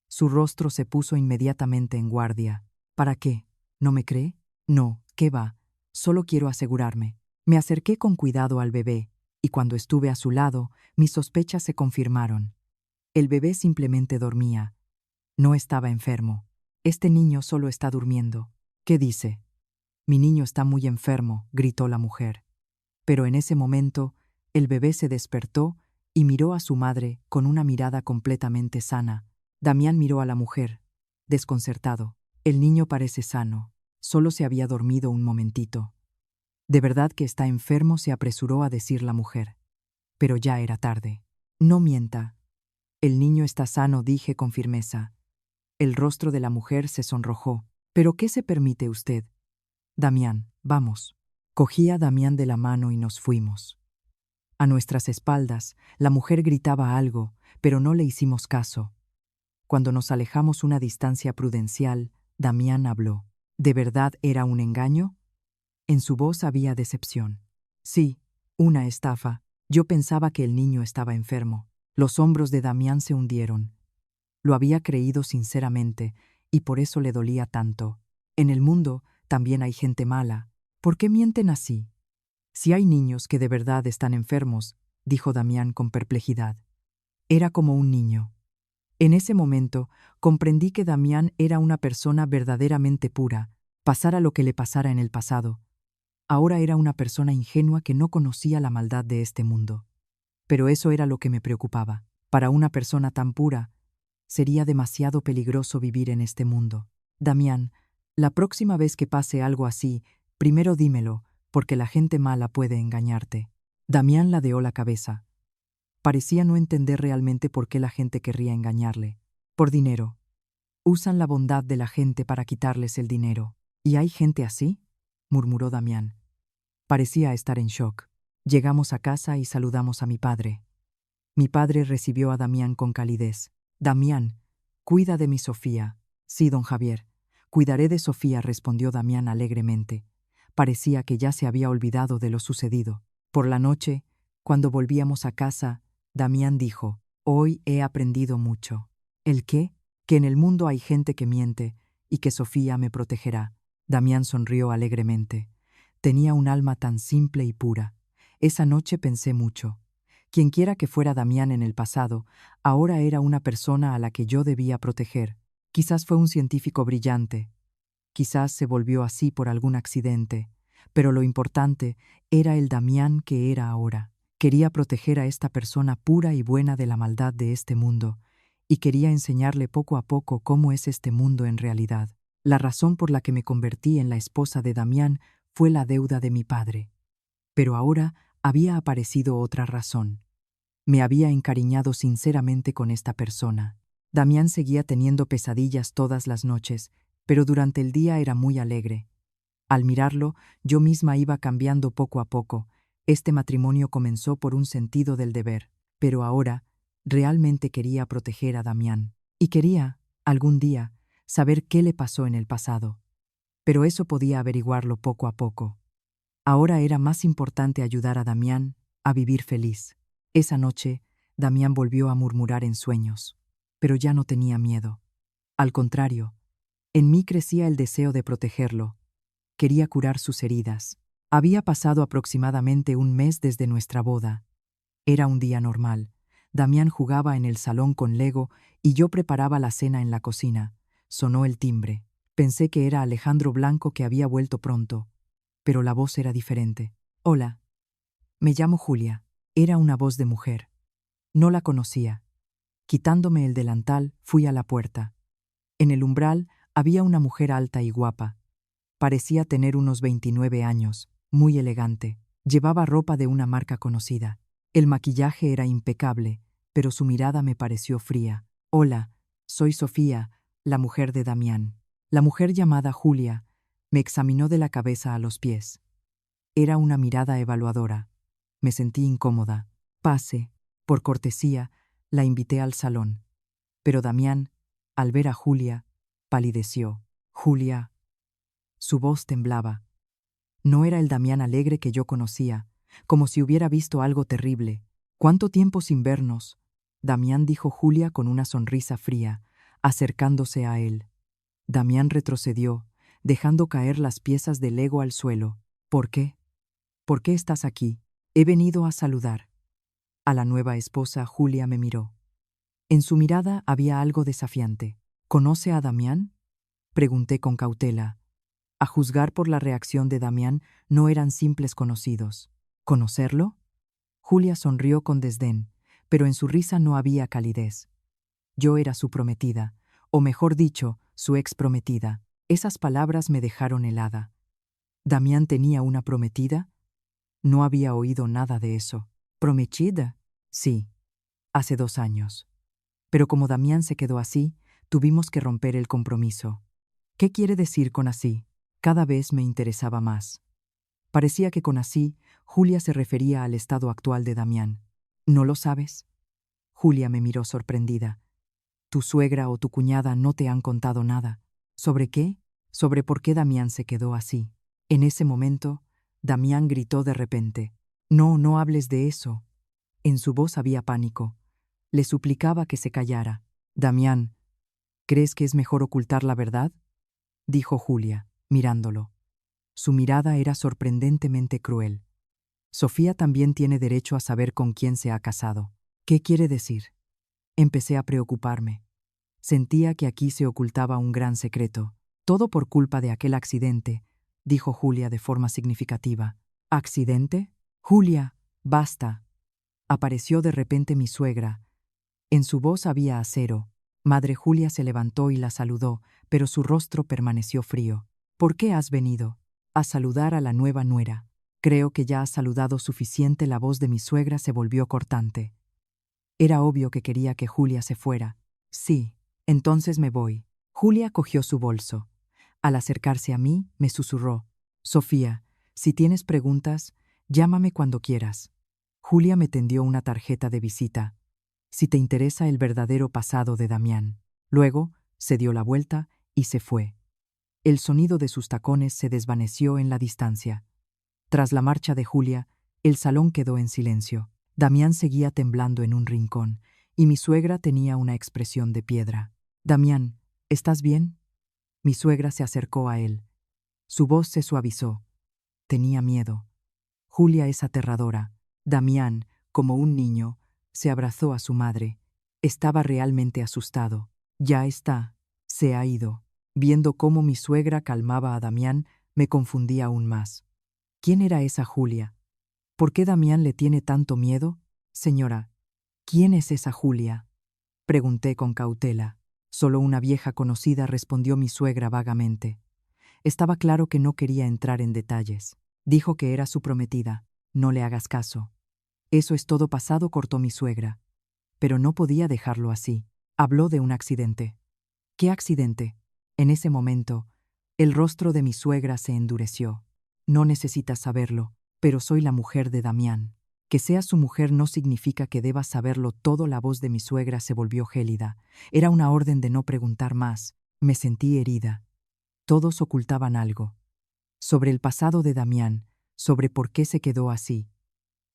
Su rostro se puso inmediatamente en guardia. ¿Para qué? ¿No me cree? No, ¿qué va? Solo quiero asegurarme. Me acerqué con cuidado al bebé, y cuando estuve a su lado, mis sospechas se confirmaron. El bebé simplemente dormía. No estaba enfermo. Este niño solo está durmiendo. ¿Qué dice? Mi niño está muy enfermo, gritó la mujer. Pero en ese momento, el bebé se despertó y miró a su madre con una mirada completamente sana. Damián miró a la mujer, desconcertado. El niño parece sano. Solo se había dormido un momentito. ¿De verdad que está enfermo?, se apresuró a decir la mujer. Pero ya era tarde. No mienta. El niño está sano, dije con firmeza. El rostro de la mujer se sonrojó. ¿Pero qué se permite usted? Damián, vamos. Cogí a Damián de la mano y nos fuimos. A nuestras espaldas, la mujer gritaba algo, pero no le hicimos caso. Cuando nos alejamos una distancia prudencial, Damián habló. ¿De verdad era un engaño? En su voz había decepción. Sí, una estafa. Yo pensaba que el niño estaba enfermo. Los hombros de Damián se hundieron. Lo había creído sinceramente, y por eso le dolía tanto. En el mundo también hay gente mala. ¿Por qué mienten así? Si hay niños que de verdad están enfermos, dijo Damián con perplejidad. Era como un niño. En ese momento comprendí que Damián era una persona verdaderamente pura, pasara lo que le pasara en el pasado. Ahora era una persona ingenua que no conocía la maldad de este mundo. Pero eso era lo que me preocupaba. Para una persona tan pura, sería demasiado peligroso vivir en este mundo. Damián, la próxima vez que pase algo así, primero dímelo, porque la gente mala puede engañarte. Damián ladeó la cabeza. Parecía no entender realmente por qué la gente querría engañarle. Por dinero. Usan la bondad de la gente para quitarles el dinero. ¿Y hay gente así?, murmuró Damián. Parecía estar en shock. Llegamos a casa y saludamos a mi padre. Mi padre recibió a Damián con calidez. Damián, cuida de mi Sofía. Sí, don Javier. Cuidaré de Sofía, respondió Damián alegremente. Parecía que ya se había olvidado de lo sucedido. Por la noche, cuando volvíamos a casa, Damián dijo: «Hoy he aprendido mucho». ¿El qué? Que en el mundo hay gente que miente y que Sofía me protegerá. Damián sonrió alegremente. Tenía un alma tan simple y pura. Esa noche pensé mucho. Quienquiera que fuera Damián en el pasado, ahora era una persona a la que yo debía proteger. Quizás fue un científico brillante. Quizás se volvió así por algún accidente. Pero lo importante era el Damián que era ahora. Quería proteger a esta persona pura y buena de la maldad de este mundo, y quería enseñarle poco a poco cómo es este mundo en realidad. La razón por la que me convertí en la esposa de Damián fue la deuda de mi padre. Pero ahora había aparecido otra razón. Me había encariñado sinceramente con esta persona. Damián seguía teniendo pesadillas todas las noches, pero durante el día era muy alegre. Al mirarlo, yo misma iba cambiando poco a poco. Este matrimonio comenzó por un sentido del deber, pero ahora realmente quería proteger a Damián. Y quería, algún día, saber qué le pasó en el pasado. Pero eso podía averiguarlo poco a poco. Ahora era más importante ayudar a Damián a vivir feliz. Esa noche, Damián volvió a murmurar en sueños, pero ya no tenía miedo. Al contrario, en mí crecía el deseo de protegerlo. Quería curar sus heridas. Había pasado aproximadamente un mes desde nuestra boda. Era un día normal. Damián jugaba en el salón con Lego y yo preparaba la cena en la cocina. Sonó el timbre. Pensé que era Alejandro Blanco, que había vuelto pronto, pero la voz era diferente. «Hola, me llamo Julia». Era una voz de mujer. No la conocía. Quitándome el delantal, fui a la puerta. En el umbral había una mujer alta y guapa. Parecía tener unos 29 años, muy elegante. Llevaba ropa de una marca conocida. El maquillaje era impecable, pero su mirada me pareció fría. «Hola, soy Sofía, la mujer de Damián». La mujer llamada Julia Me examinó de la cabeza a los pies. Era una mirada evaluadora. Me sentí incómoda. Pase. Por cortesía, la invité al salón. Pero Damián, al ver a Julia, palideció. Julia. Su voz temblaba. No era el Damián alegre que yo conocía, como si hubiera visto algo terrible. ¿Cuánto tiempo sin vernos? Damián, dijo Julia con una sonrisa fría, acercándose a él. Damián retrocedió, dejando caer las piezas de Lego al suelo. ¿Por qué? ¿Por qué estás aquí? He venido a saludar. A la nueva esposa, Julia me miró. En su mirada había algo desafiante. ¿Conoce a Damián? Pregunté con cautela. A juzgar por la reacción de Damián, no eran simples conocidos. ¿Conocerlo? Julia sonrió con desdén, pero en su risa no había calidez. Yo era su prometida, o mejor dicho, su exprometida. Esas palabras me dejaron helada. ¿Damián tenía una prometida? No había oído nada de eso. ¿Prometida? Sí, hace 2 años. Pero como Damián se quedó así, tuvimos que romper el compromiso. ¿Qué quiere decir con así? Cada vez me interesaba más. Parecía que con así, Julia se refería al estado actual de Damián. ¿No lo sabes? Julia me miró sorprendida. ¿Tu suegra o tu cuñada no te han contado nada? ¿Sobre qué? Sobre por qué Damián se quedó así. En ese momento, Damián gritó de repente. No, no hables de eso. En su voz había pánico. Le suplicaba que se callara. Damián, ¿crees que es mejor ocultar la verdad? Dijo Julia, mirándolo. Su mirada era sorprendentemente cruel. Sofía también tiene derecho a saber con quién se ha casado. ¿Qué quiere decir? Empecé a preocuparme. Sentía que aquí se ocultaba un gran secreto. Todo por culpa de aquel accidente, dijo Julia de forma significativa. ¿Accidente? Julia, basta. Apareció de repente mi suegra. En su voz había acero. Madre Julia se levantó y la saludó, pero su rostro permaneció frío. ¿Por qué has venido? A saludar a la nueva nuera. Creo que ya has saludado suficiente. La voz de mi suegra se volvió cortante. Era obvio que quería que Julia se fuera. Sí, entonces me voy. Julia cogió su bolso. Al acercarse a mí, me susurró. Sofía, si tienes preguntas, llámame cuando quieras. Julia me tendió una tarjeta de visita. Si te interesa el verdadero pasado de Damián. Luego, se dio la vuelta y se fue. El sonido de sus tacones se desvaneció en la distancia. Tras la marcha de Julia, el salón quedó en silencio. Damián seguía temblando en un rincón, y mi suegra tenía una expresión de piedra. Damián, ¿estás bien? Mi suegra se acercó a él. Su voz se suavizó. Tenía miedo. Julia es aterradora. Damián, como un niño, se abrazó a su madre. Estaba realmente asustado. Ya está. Se ha ido. Viendo cómo mi suegra calmaba a Damián, me confundí aún más. ¿Quién era esa Julia? ¿Por qué Damián le tiene tanto miedo? Señora, ¿quién es esa Julia? Pregunté con cautela. Solo una vieja conocida, respondió mi suegra vagamente. Estaba claro que no quería entrar en detalles. Dijo que era su prometida. No le hagas caso. Eso es todo pasado, cortó mi suegra. Pero no podía dejarlo así. Habló de un accidente. ¿Qué accidente? En ese momento, el rostro de mi suegra se endureció. No necesitas saberlo, pero soy la mujer de Damián. Que seas su mujer no significa que debas saberlo todo. La voz de mi suegra se volvió gélida. Era una orden de no preguntar más. Me sentí herida. Todos ocultaban algo. Sobre el pasado de Damián, sobre por qué se quedó así.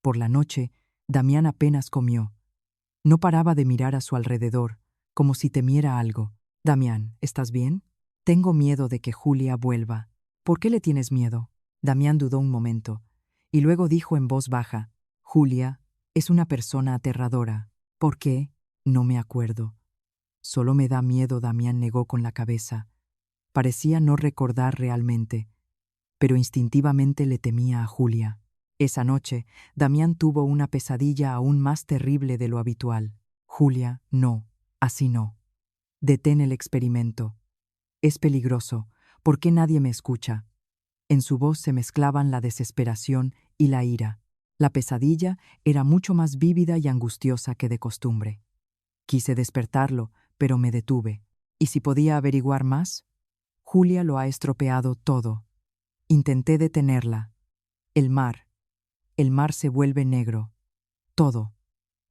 Por la noche, Damián apenas comió. No paraba de mirar a su alrededor, como si temiera algo. Damián, ¿estás bien? Tengo miedo de que Julia vuelva. ¿Por qué le tienes miedo? Damián dudó un momento, y luego dijo en voz baja, Julia es una persona aterradora. ¿Por qué? No me acuerdo. Solo me da miedo. Damián negó con la cabeza. Parecía no recordar realmente, pero instintivamente le temía a Julia. Esa noche, Damián tuvo una pesadilla aún más terrible de lo habitual. Julia, no, así no. Detén el experimento. Es peligroso. ¿Por qué nadie me escucha? En su voz se mezclaban la desesperación y la ira. La pesadilla era mucho más vívida y angustiosa que de costumbre. Quise despertarlo, pero me detuve. ¿Y si podía averiguar más? Julia lo ha estropeado todo. Intenté detenerla. El mar. El mar se vuelve negro. Todo.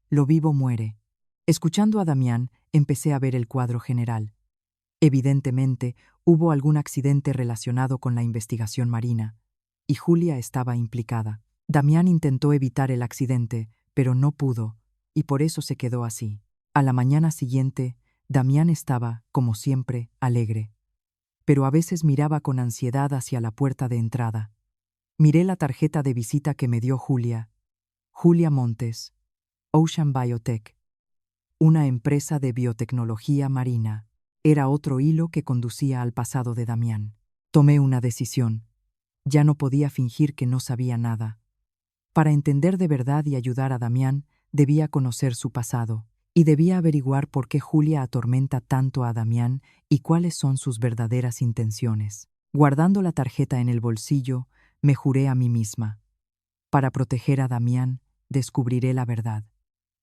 Lo vivo muere. Escuchando a Damián, empecé a ver el cuadro general. Evidentemente, hubo algún accidente relacionado con la investigación marina, y Julia estaba implicada. Damián intentó evitar el accidente, pero no pudo, y por eso se quedó así. A la mañana siguiente, Damián estaba, como siempre, alegre, pero a veces miraba con ansiedad hacia la puerta de entrada. Miré la tarjeta de visita que me dio Julia. Julia Montes, Ocean Biotech, una empresa de biotecnología marina. Era otro hilo que conducía al pasado de Damián. Tomé una decisión. Ya no podía fingir que no sabía nada. Para entender de verdad y ayudar a Damián, debía conocer su pasado, y debía averiguar por qué Julia atormenta tanto a Damián y cuáles son sus verdaderas intenciones. Guardando la tarjeta en el bolsillo, me juré a mí misma: para proteger a Damián, descubriré la verdad.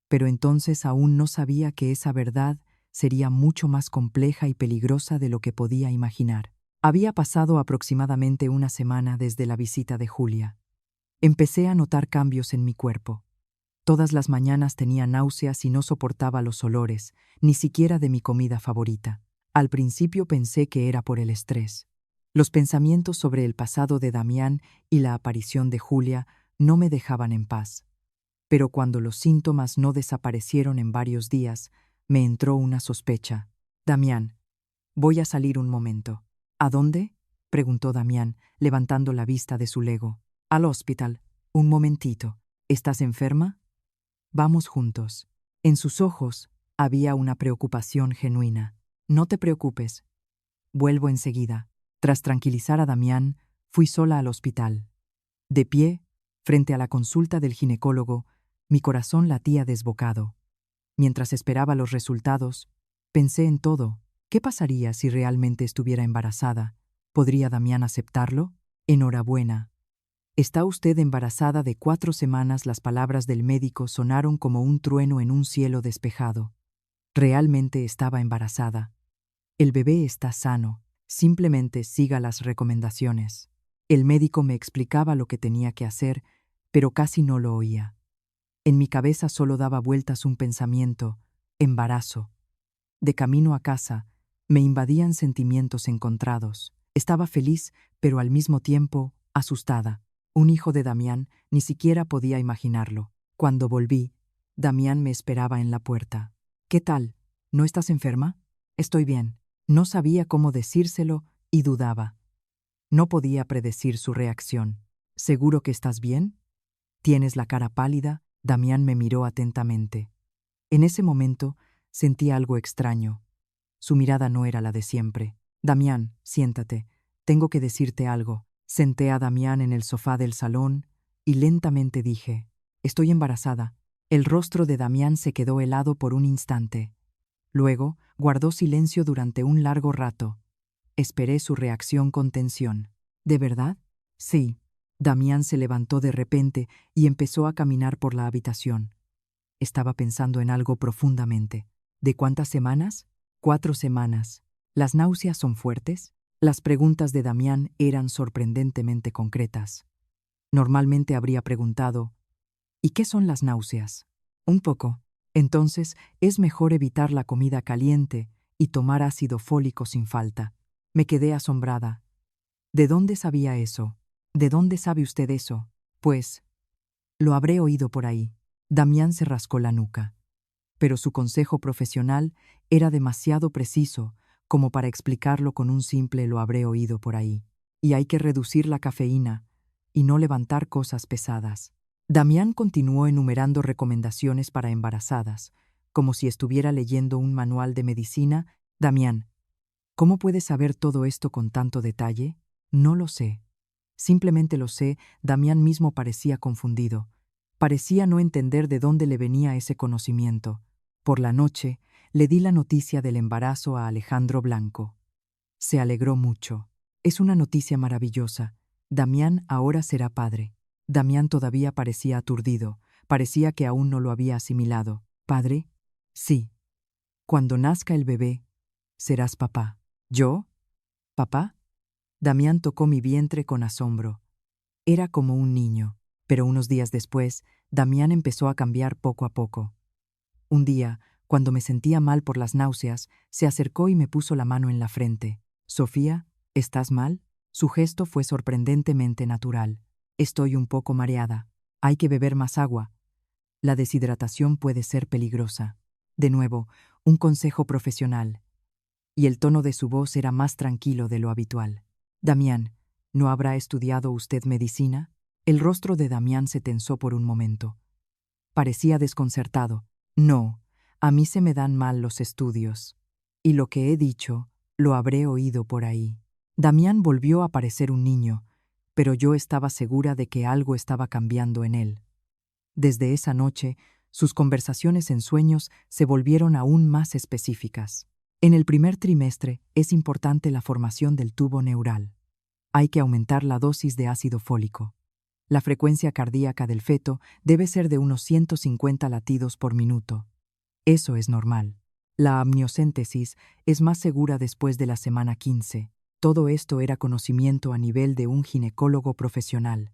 Pero entonces aún no sabía que esa verdad sería mucho más compleja y peligrosa de lo que podía imaginar. Había pasado aproximadamente una semana desde la visita de Julia. Empecé a notar cambios en mi cuerpo. Todas las mañanas tenía náuseas y no soportaba los olores, ni siquiera de mi comida favorita. Al principio pensé que era por el estrés. Los pensamientos sobre el pasado de Damián y la aparición de Julia no me dejaban en paz. Pero cuando los síntomas no desaparecieron en varios días, me entró una sospecha. Damián, voy a salir un momento. ¿A dónde?, preguntó Damián, levantando la vista de su Lego. Al hospital. Un momentito. ¿Estás enferma? Vamos juntos. En sus ojos había una preocupación genuina. No te preocupes. Vuelvo enseguida. Tras tranquilizar a Damián, fui sola al hospital. De pie, frente a la consulta del ginecólogo, mi corazón latía desbocado. Mientras esperaba los resultados, pensé en todo. ¿Qué pasaría si realmente estuviera embarazada? ¿Podría Damián aceptarlo? Enhorabuena. Está usted embarazada de 4 semanas. Las palabras del médico sonaron como un trueno en un cielo despejado. Realmente estaba embarazada. El bebé está sano. Simplemente siga las recomendaciones. El médico me explicaba lo que tenía que hacer, pero casi no lo oía. En mi cabeza solo daba vueltas un pensamiento: embarazo. De camino a casa, me invadían sentimientos encontrados. Estaba feliz, pero al mismo tiempo asustada. Un hijo de Damián, ni siquiera podía imaginarlo. Cuando volví, Damián me esperaba en la puerta. ¿Qué tal? ¿No estás enferma? Estoy bien. No sabía cómo decírselo y dudaba. No podía predecir su reacción. ¿Seguro que estás bien? ¿Tienes la cara pálida? Damián me miró atentamente. En ese momento sentí algo extraño. Su mirada no era la de siempre. Damián, siéntate. Tengo que decirte algo. Senté a Damián en el sofá del salón y lentamente dije: estoy embarazada. El rostro de Damián se quedó helado por un instante. Luego guardó silencio durante un largo rato. Esperé su reacción con tensión. ¿De verdad? Sí. Damián se levantó de repente y empezó a caminar por la habitación. Estaba pensando en algo profundamente. ¿De cuántas semanas? 4 semanas. ¿Las náuseas son fuertes? Las preguntas de Damián eran sorprendentemente concretas. Normalmente habría preguntado: ¿y qué son las náuseas? Un poco. Entonces, es mejor evitar la comida caliente y tomar ácido fólico sin falta. Me quedé asombrada. ¿De dónde sabía eso? ¿De dónde sabe usted eso? Pues, lo habré oído por ahí. Damián se rascó la nuca. Pero su consejo profesional era demasiado preciso como para explicarlo con un simple «lo habré oído por ahí». Y hay que reducir la cafeína y no levantar cosas pesadas. Damián continuó enumerando recomendaciones para embarazadas, como si estuviera leyendo un manual de medicina. Damián, ¿cómo puedes saber todo esto con tanto detalle? No lo sé. Simplemente lo sé. Damián mismo parecía confundido. Parecía no entender de dónde le venía ese conocimiento. Por la noche, le di la noticia del embarazo a Alejandro Blanco. Se alegró mucho. Es una noticia maravillosa. Damián ahora será padre. Damián todavía parecía aturdido. Parecía que aún no lo había asimilado. ¿Padre? Sí. Cuando nazca el bebé, serás papá. ¿Yo? ¿Papá? Damián tocó mi vientre con asombro. Era como un niño, pero unos días después, Damián empezó a cambiar poco a poco. Un día, cuando me sentía mal por las náuseas, se acercó y me puso la mano en la frente. «Sofía, ¿estás mal?» Su gesto fue sorprendentemente natural. «Estoy un poco mareada. Hay que beber más agua. La deshidratación puede ser peligrosa». De nuevo, un consejo profesional. Y el tono de su voz era más tranquilo de lo habitual. «Damián, ¿no habrá estudiado usted medicina?» El rostro de Damián se tensó por un momento. Parecía desconcertado. «No, a mí se me dan mal los estudios. Y lo que he dicho, lo habré oído por ahí». Damián volvió a parecer un niño, pero yo estaba segura de que algo estaba cambiando en él. Desde esa noche, sus conversaciones en sueños se volvieron aún más específicas. En el primer trimestre es importante la formación del tubo neural. Hay que aumentar la dosis de ácido fólico. La frecuencia cardíaca del feto debe ser de unos 150 latidos por minuto. Eso es normal. La amniocéntesis es más segura después de la semana 15. Todo esto era conocimiento a nivel de un ginecólogo profesional.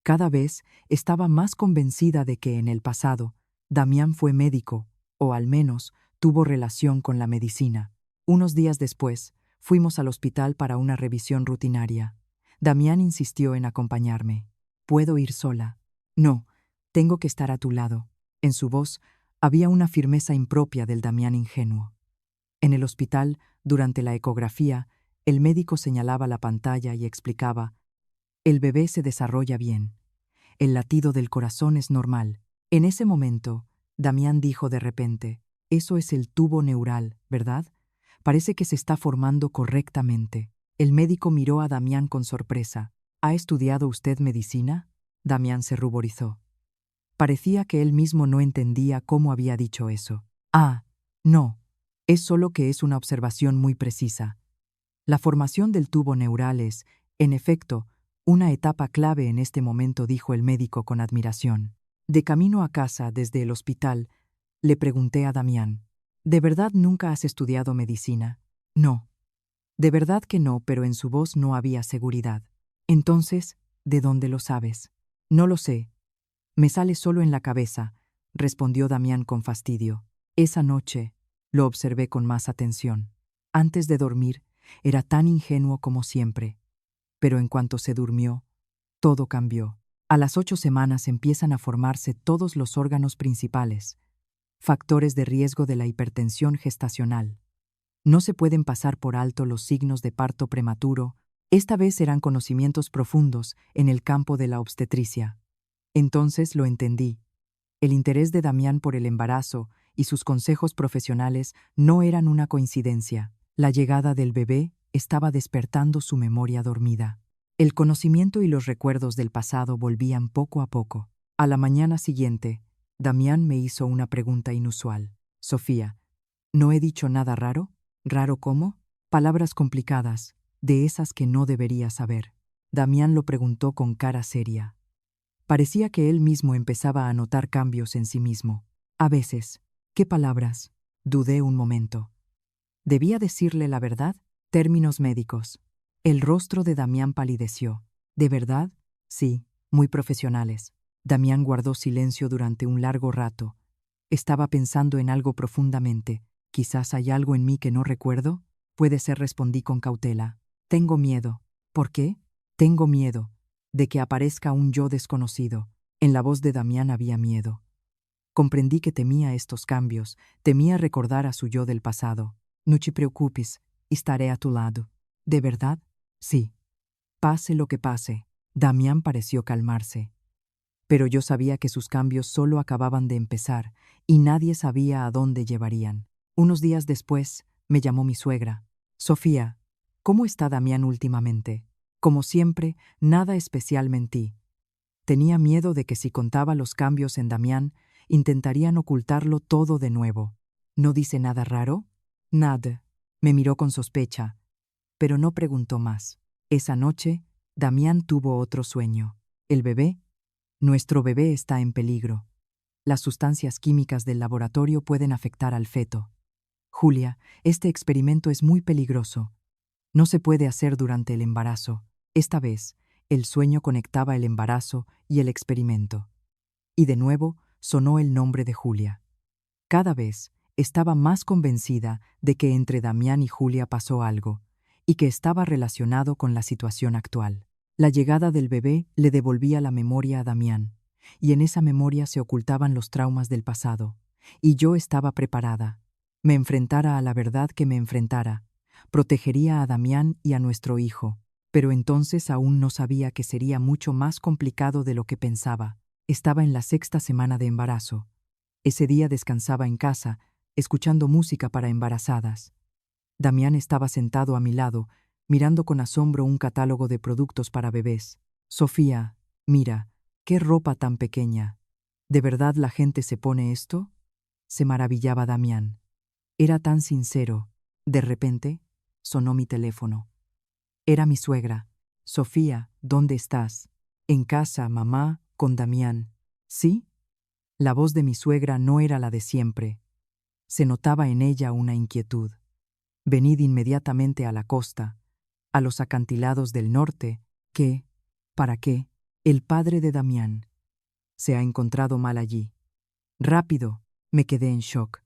Cada vez estaba más convencida de que en el pasado, Damián fue médico, o al menos tuvo relación con la medicina. Unos días después, fuimos al hospital para una revisión rutinaria. Damián insistió en acompañarme. «¿Puedo ir sola?» «No, tengo que estar a tu lado». En su voz había una firmeza impropia del Damián ingenuo. En el hospital, durante la ecografía, el médico señalaba la pantalla y explicaba: «El bebé se desarrolla bien. El latido del corazón es normal». En ese momento, Damián dijo de repente: «Eso es el tubo neural, ¿verdad? Parece que se está formando correctamente». El médico miró a Damián con sorpresa. «¿Ha estudiado usted medicina?» Damián se ruborizó. Parecía que él mismo no entendía cómo había dicho eso. «Ah, no. Es solo que es una observación muy precisa. La formación del tubo neural es, en efecto, una etapa clave en este momento», dijo el médico con admiración. De camino a casa, desde el hospital, le pregunté a Damián: «¿De verdad nunca has estudiado medicina?» «No». «De verdad que no», pero en su voz no había seguridad. «Entonces, ¿de dónde lo sabes?» «No lo sé. Me sale solo en la cabeza», respondió Damián con fastidio. Esa noche lo observé con más atención. Antes de dormir, era tan ingenuo como siempre. Pero en cuanto se durmió, todo cambió. A las 8 semanas empiezan a formarse todos los órganos principales, factores de riesgo de la hipertensión gestacional. No se pueden pasar por alto los signos de parto prematuro. Esta vez eran conocimientos profundos en el campo de la obstetricia. Entonces lo entendí. El interés de Damián por el embarazo y sus consejos profesionales no eran una coincidencia. La llegada del bebé estaba despertando su memoria dormida. El conocimiento y los recuerdos del pasado volvían poco a poco. A la mañana siguiente, Damián me hizo una pregunta inusual. «Sofía, ¿no he dicho nada raro?» «¿Raro cómo?» «Palabras complicadas, de esas que no deberías saber». Damián lo preguntó con cara seria. Parecía que él mismo empezaba a notar cambios en sí mismo. «A veces». «¿Qué palabras?» Dudé un momento. ¿Debía decirle la verdad? Términos médicos. El rostro de Damián palideció. «¿De verdad?» «Sí, muy profesionales». Damián guardó silencio durante un largo rato. Estaba pensando en algo profundamente. «Quizás hay algo en mí que no recuerdo». «Puede ser», respondí con cautela. «Tengo miedo». «¿Por qué?» «Tengo miedo de que aparezca un yo desconocido». En la voz de Damián había miedo. Comprendí que temía estos cambios, temía recordar a su yo del pasado. «No te preocupes, estaré a tu lado». «¿De verdad?» «Sí. Pase lo que pase». Damián pareció calmarse. Pero yo sabía que sus cambios solo acababan de empezar y nadie sabía a dónde llevarían. Unos días después, me llamó mi suegra. «Sofía, ¿cómo está Damián últimamente?» «Como siempre, nada especial», mentí. Tenía miedo de que si contaba los cambios en Damián, intentarían ocultarlo todo de nuevo. «¿No dice nada raro?» «Nada». Me miró con sospecha, pero no preguntó más. Esa noche, Damián tuvo otro sueño. ¿El bebé? «Nuestro bebé está en peligro. Las sustancias químicas del laboratorio pueden afectar al feto. Julia, este experimento es muy peligroso. No se puede hacer durante el embarazo. Esta vez, el sueño conectaba el embarazo y el experimento. Y de nuevo sonó el nombre de Julia. Cada vez estaba más convencida de que entre Damián y Julia pasó algo, y que estaba relacionado con la situación actual. La llegada del bebé le devolvía la memoria a Damián, y en esa memoria se ocultaban los traumas del pasado. Y yo estaba preparada. Me enfrentara a la verdad que me enfrentara. Protegería a Damián y a nuestro hijo. Pero entonces aún no sabía que sería mucho más complicado de lo que pensaba. Estaba en la 6ª semana de embarazo. Ese día descansaba en casa, escuchando música para embarazadas. Damián estaba sentado a mi lado, mirando con asombro un catálogo de productos para bebés. Sofía, mira, qué ropa tan pequeña. ¿De verdad la gente se pone esto? Se maravillaba Damián. Era tan sincero. De repente, sonó mi teléfono. Era mi suegra. Sofía, ¿dónde estás? En casa, mamá, con Damián. ¿Sí? La voz de mi suegra no era la de siempre. Se notaba en ella una inquietud. Venid inmediatamente a la costa, a los acantilados del norte, que, ¿para qué? El padre de Damián. Se ha encontrado mal allí. Rápido, me quedé en shock.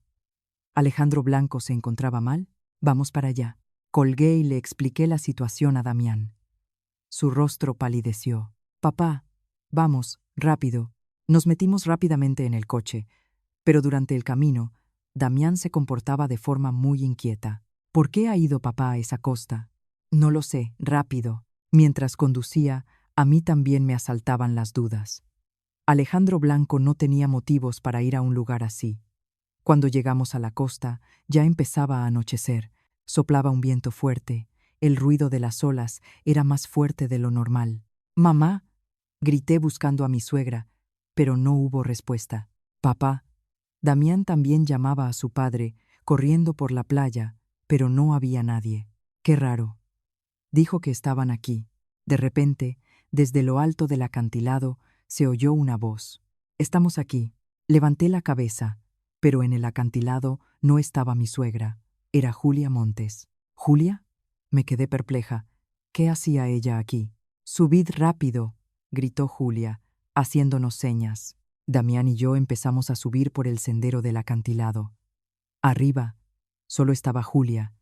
¿Alejandro Blanco se encontraba mal? Vamos para allá. Colgué y le expliqué la situación a Damián. Su rostro palideció. Papá, vamos, rápido. Nos metimos rápidamente en el coche, pero durante el camino, Damián se comportaba de forma muy inquieta. ¿Por qué ha ido papá a esa costa? No lo sé, rápido. Mientras conducía, a mí también me asaltaban las dudas. Alejandro Blanco no tenía motivos para ir a un lugar así. Cuando llegamos a la costa, ya empezaba a anochecer. Soplaba un viento fuerte. El ruido de las olas era más fuerte de lo normal. «Mamá», grité buscando a mi suegra, pero no hubo respuesta. «Papá». Damián también llamaba a su padre, corriendo por la playa, pero no había nadie. «Qué raro». Dijo que estaban aquí. De repente, desde lo alto del acantilado, se oyó una voz. «Estamos aquí». Levanté la cabeza, pero en el acantilado no estaba mi suegra. Era Julia Montes. ¿Julia? Me quedé perpleja. ¿Qué hacía ella aquí? «Subid rápido», gritó Julia, haciéndonos señas. Damián y yo empezamos a subir por el sendero del acantilado. Arriba, solo estaba Julia.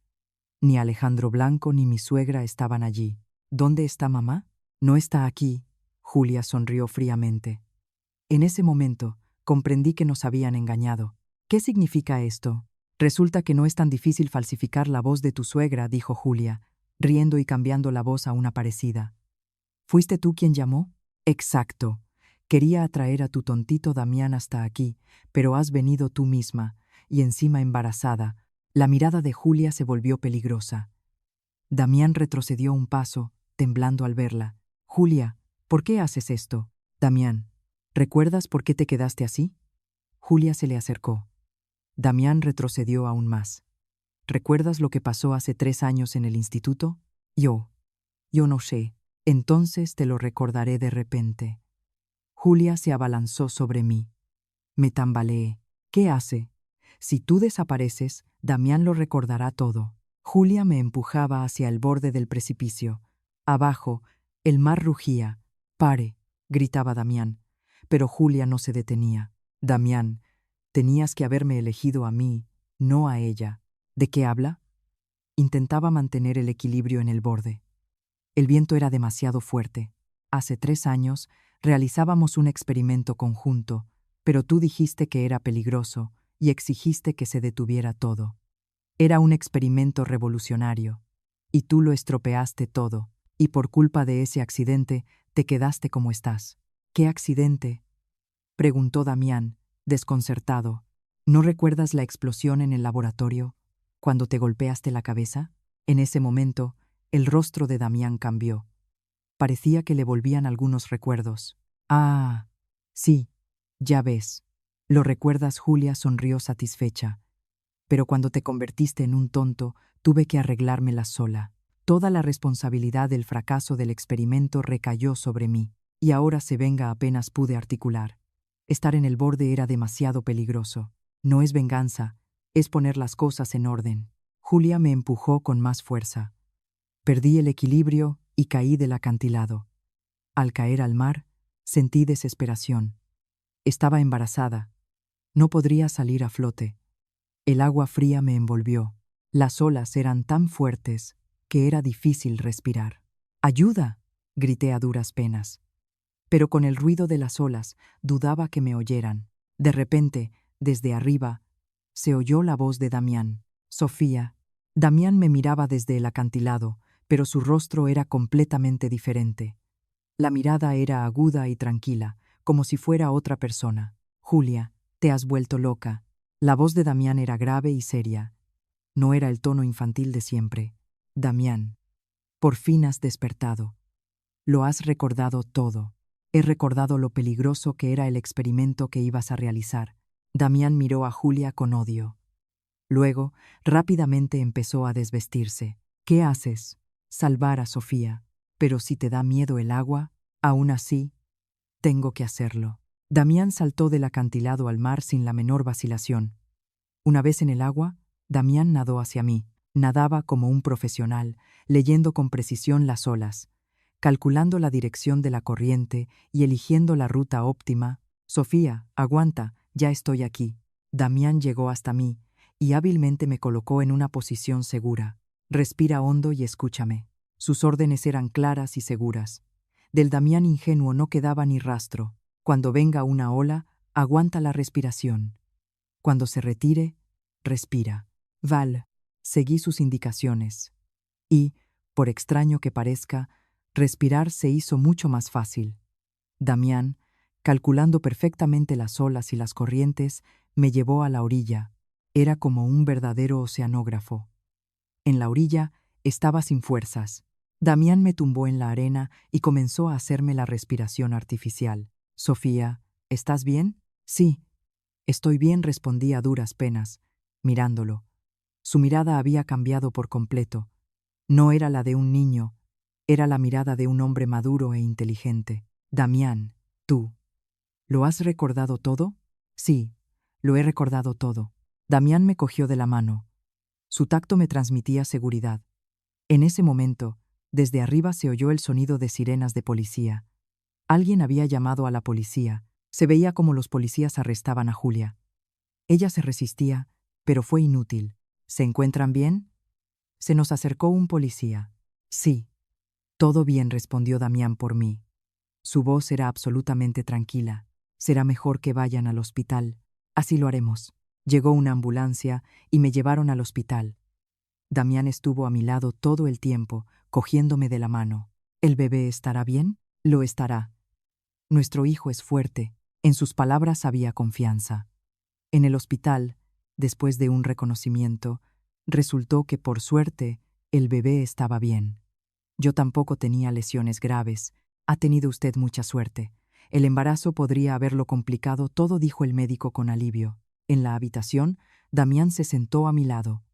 Ni Alejandro Blanco ni mi suegra estaban allí. ¿Dónde está mamá? No está aquí. Julia sonrió fríamente. En ese momento, comprendí que nos habían engañado. ¿Qué significa esto? Resulta que no es tan difícil falsificar la voz de tu suegra, dijo Julia, riendo y cambiando la voz a una parecida. ¿Fuiste tú quien llamó? Exacto. Quería atraer a tu tontito Damián hasta aquí, pero has venido tú misma, y encima embarazada. La mirada de Julia se volvió peligrosa. Damián retrocedió un paso, temblando al verla. Julia, ¿por qué haces esto? Damián, ¿recuerdas por qué te quedaste así? Julia se le acercó. Damián retrocedió aún más. ¿Recuerdas lo que pasó hace 3 años en el instituto? Yo no sé. Entonces te lo recordaré de repente. Julia se abalanzó sobre mí. Me tambaleé. ¿Qué hace? Si tú desapareces, Damián lo recordará todo. Julia me empujaba hacia el borde del precipicio. Abajo, el mar rugía. «Pare», gritaba Damián. Pero Julia no se detenía. «Damián, tenías que haberme elegido a mí, no a ella». ¿De qué habla? Intentaba mantener el equilibrio en el borde. El viento era demasiado fuerte. Hace 3 años realizábamos un experimento conjunto, pero tú dijiste que era peligroso y exigiste que se detuviera todo. Era un experimento revolucionario, y tú lo estropeaste todo, y por culpa de ese accidente te quedaste como estás. ¿Qué accidente?, preguntó Damián, desconcertado. ¿No recuerdas la explosión en el laboratorio, cuando te golpeaste la cabeza? En ese momento, el rostro de Damián cambió. Parecía que le volvían algunos recuerdos. «Ah, sí, ya ves». «¿Lo recuerdas?», Julia sonrió satisfecha. «Pero cuando te convertiste en un tonto, tuve que arreglármela sola. Toda la responsabilidad del fracaso del experimento recayó sobre mí, y ahora se venga apenas pude articular. Estar en el borde era demasiado peligroso. No es venganza, es poner las cosas en orden». Julia me empujó con más fuerza. Perdí el equilibrio y caí del acantilado. Al caer al mar, sentí desesperación. Estaba embarazada. No podría salir a flote. El agua fría me envolvió. Las olas eran tan fuertes que era difícil respirar. ¡Ayuda!, grité a duras penas. Pero con el ruido de las olas dudaba que me oyeran. De repente, desde arriba, se oyó la voz de Damián. Sofía. Damián me miraba desde el acantilado, pero su rostro era completamente diferente. La mirada era aguda y tranquila, como si fuera otra persona. Julia, te has vuelto loca. La voz de Damián era grave y seria. No era el tono infantil de siempre. Damián, por fin has despertado. Lo has recordado todo. He recordado lo peligroso que era el experimento que ibas a realizar. Damián miró a Julia con odio. Luego, rápidamente empezó a desvestirse. ¿Qué haces? Salvar a Sofía. Pero si te da miedo el agua, aún así, tengo que hacerlo. Damián saltó del acantilado al mar sin la menor vacilación. Una vez en el agua, Damián nadó hacia mí. Nadaba como un profesional, leyendo con precisión las olas, calculando la dirección de la corriente y eligiendo la ruta óptima. Sofía, aguanta, ya estoy aquí. Damián llegó hasta mí y hábilmente me colocó en una posición segura. Respira hondo y escúchame. Sus órdenes eran claras y seguras. Del Damián ingenuo no quedaba ni rastro. Cuando venga una ola, aguanta la respiración. Cuando se retire, respira. Val, seguí sus indicaciones. Y, por extraño que parezca, respirar se hizo mucho más fácil. Damián, calculando perfectamente las olas y las corrientes, me llevó a la orilla. Era como un verdadero oceanógrafo. En la orilla estaba sin fuerzas. Damián me tumbó en la arena y comenzó a hacerme la respiración artificial. Sofía, ¿estás bien? Sí, estoy bien, respondí a duras penas, mirándolo. Su mirada había cambiado por completo. No era la de un niño, era la mirada de un hombre maduro e inteligente. Damián, tú, ¿lo has recordado todo? Sí, lo he recordado todo. Damián me cogió de la mano. Su tacto me transmitía seguridad. En ese momento, desde arriba se oyó el sonido de sirenas de policía. Alguien había llamado a la policía. Se veía como los policías arrestaban a Julia. Ella se resistía, pero fue inútil. ¿Se encuentran bien? Se nos acercó un policía. Sí. Todo bien, respondió Damián por mí. Su voz era absolutamente tranquila. Será mejor que vayan al hospital. Así lo haremos. Llegó una ambulancia y me llevaron al hospital. Damián estuvo a mi lado todo el tiempo, cogiéndome de la mano. ¿El bebé estará bien? Lo estará. Nuestro hijo es fuerte. En sus palabras había confianza. En el hospital, después de un reconocimiento, resultó que, por suerte, el bebé estaba bien. Yo tampoco tenía lesiones graves. Ha tenido usted mucha suerte. El embarazo podría haberlo complicado todo, dijo el médico con alivio. En la habitación, Damián se sentó a mi lado.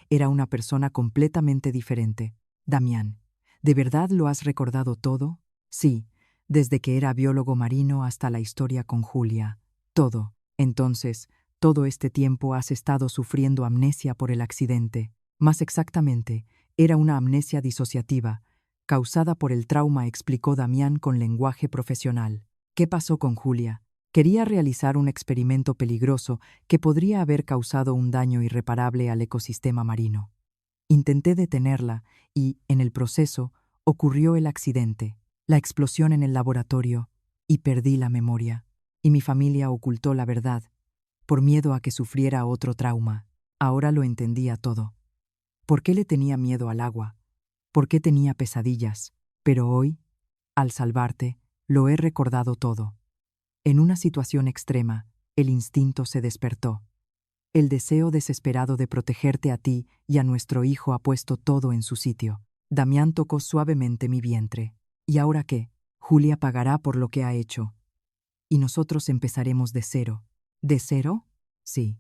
Era una persona completamente diferente. Damián, ¿de verdad lo has recordado todo? Sí, desde que era biólogo marino hasta la historia con Julia. Todo. Entonces, todo este tiempo has estado sufriendo amnesia por el accidente. Más exactamente, era una amnesia disociativa, causada por el trauma, explicó Damián con lenguaje profesional. ¿Qué pasó con Julia? Quería realizar un experimento peligroso que podría haber causado un daño irreparable al ecosistema marino. Intenté detenerla y, en el proceso, ocurrió el accidente, la explosión en el laboratorio, y perdí la memoria. Y mi familia ocultó la verdad, por miedo a que sufriera otro trauma. Ahora lo entendía todo. ¿Por qué le tenía miedo al agua? ¿Por qué tenía pesadillas? Pero hoy, al salvarte, lo he recordado todo. En una situación extrema, el instinto se despertó. El deseo desesperado de protegerte a ti y a nuestro hijo ha puesto todo en su sitio. Damián tocó suavemente mi vientre. ¿Y ahora qué? Julia pagará por lo que ha hecho. Y nosotros empezaremos de cero. ¿De cero? Sí.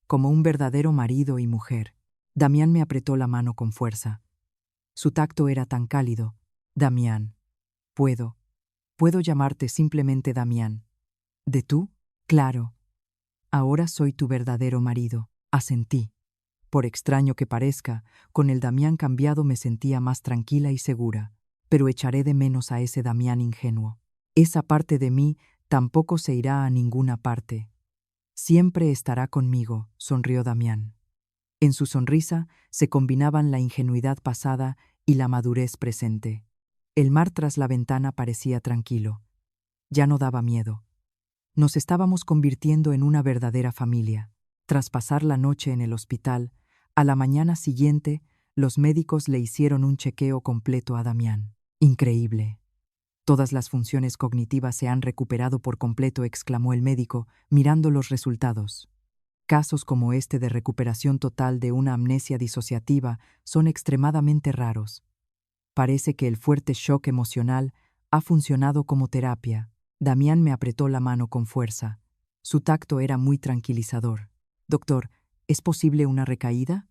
Como un verdadero marido y mujer. Damián me apretó la mano con fuerza. Su tacto era tan cálido. Damián. Puedo llamarte simplemente Damián. ¿De tú? Claro. Ahora soy tu verdadero marido. Asentí. Por extraño que parezca, con el Damián cambiado me sentía más tranquila y segura, pero echaré de menos a ese Damián ingenuo. Esa parte de mí tampoco se irá a ninguna parte. Siempre estará conmigo, sonrió Damián. En su sonrisa se combinaban la ingenuidad pasada y la madurez presente. El mar tras la ventana parecía tranquilo. Ya no daba miedo. Nos estábamos convirtiendo en una verdadera familia. Tras pasar la noche en el hospital, a la mañana siguiente, los médicos le hicieron un chequeo completo a Damián. Increíble. Todas las funciones cognitivas se han recuperado por completo, exclamó el médico, mirando los resultados. Casos como este de recuperación total de una amnesia disociativa son extremadamente raros. Parece que el fuerte shock emocional ha funcionado como terapia. Damián me apretó la mano con fuerza. Su tacto era muy tranquilizador. Doctor, ¿es posible una recaída?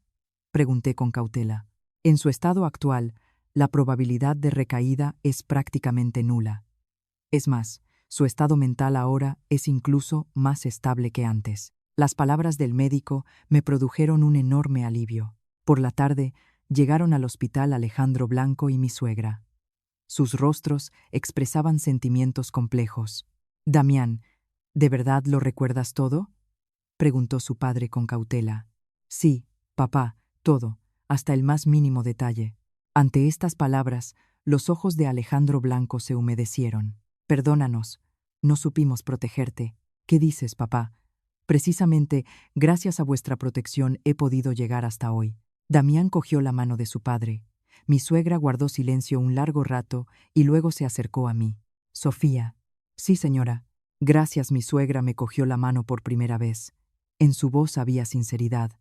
Pregunté con cautela. En su estado actual, la probabilidad de recaída es prácticamente nula. Es más, su estado mental ahora es incluso más estable que antes. Las palabras del médico me produjeron un enorme alivio. Por la tarde, llegaron al hospital Alejandro Blanco y mi suegra. Sus rostros expresaban sentimientos complejos. Damián, ¿de verdad lo recuerdas todo?, preguntó su padre con cautela. Sí, papá, todo, hasta el más mínimo detalle. Ante estas palabras, los ojos de Alejandro Blanco se humedecieron. Perdónanos, no supimos protegerte. ¿Qué dices, papá? Precisamente, gracias a vuestra protección he podido llegar hasta hoy. Damián cogió la mano de su padre. Mi suegra guardó silencio un largo rato y luego se acercó a mí. Sofía. Sí, señora. Gracias, mi suegra me cogió la mano por primera vez. En su voz había sinceridad.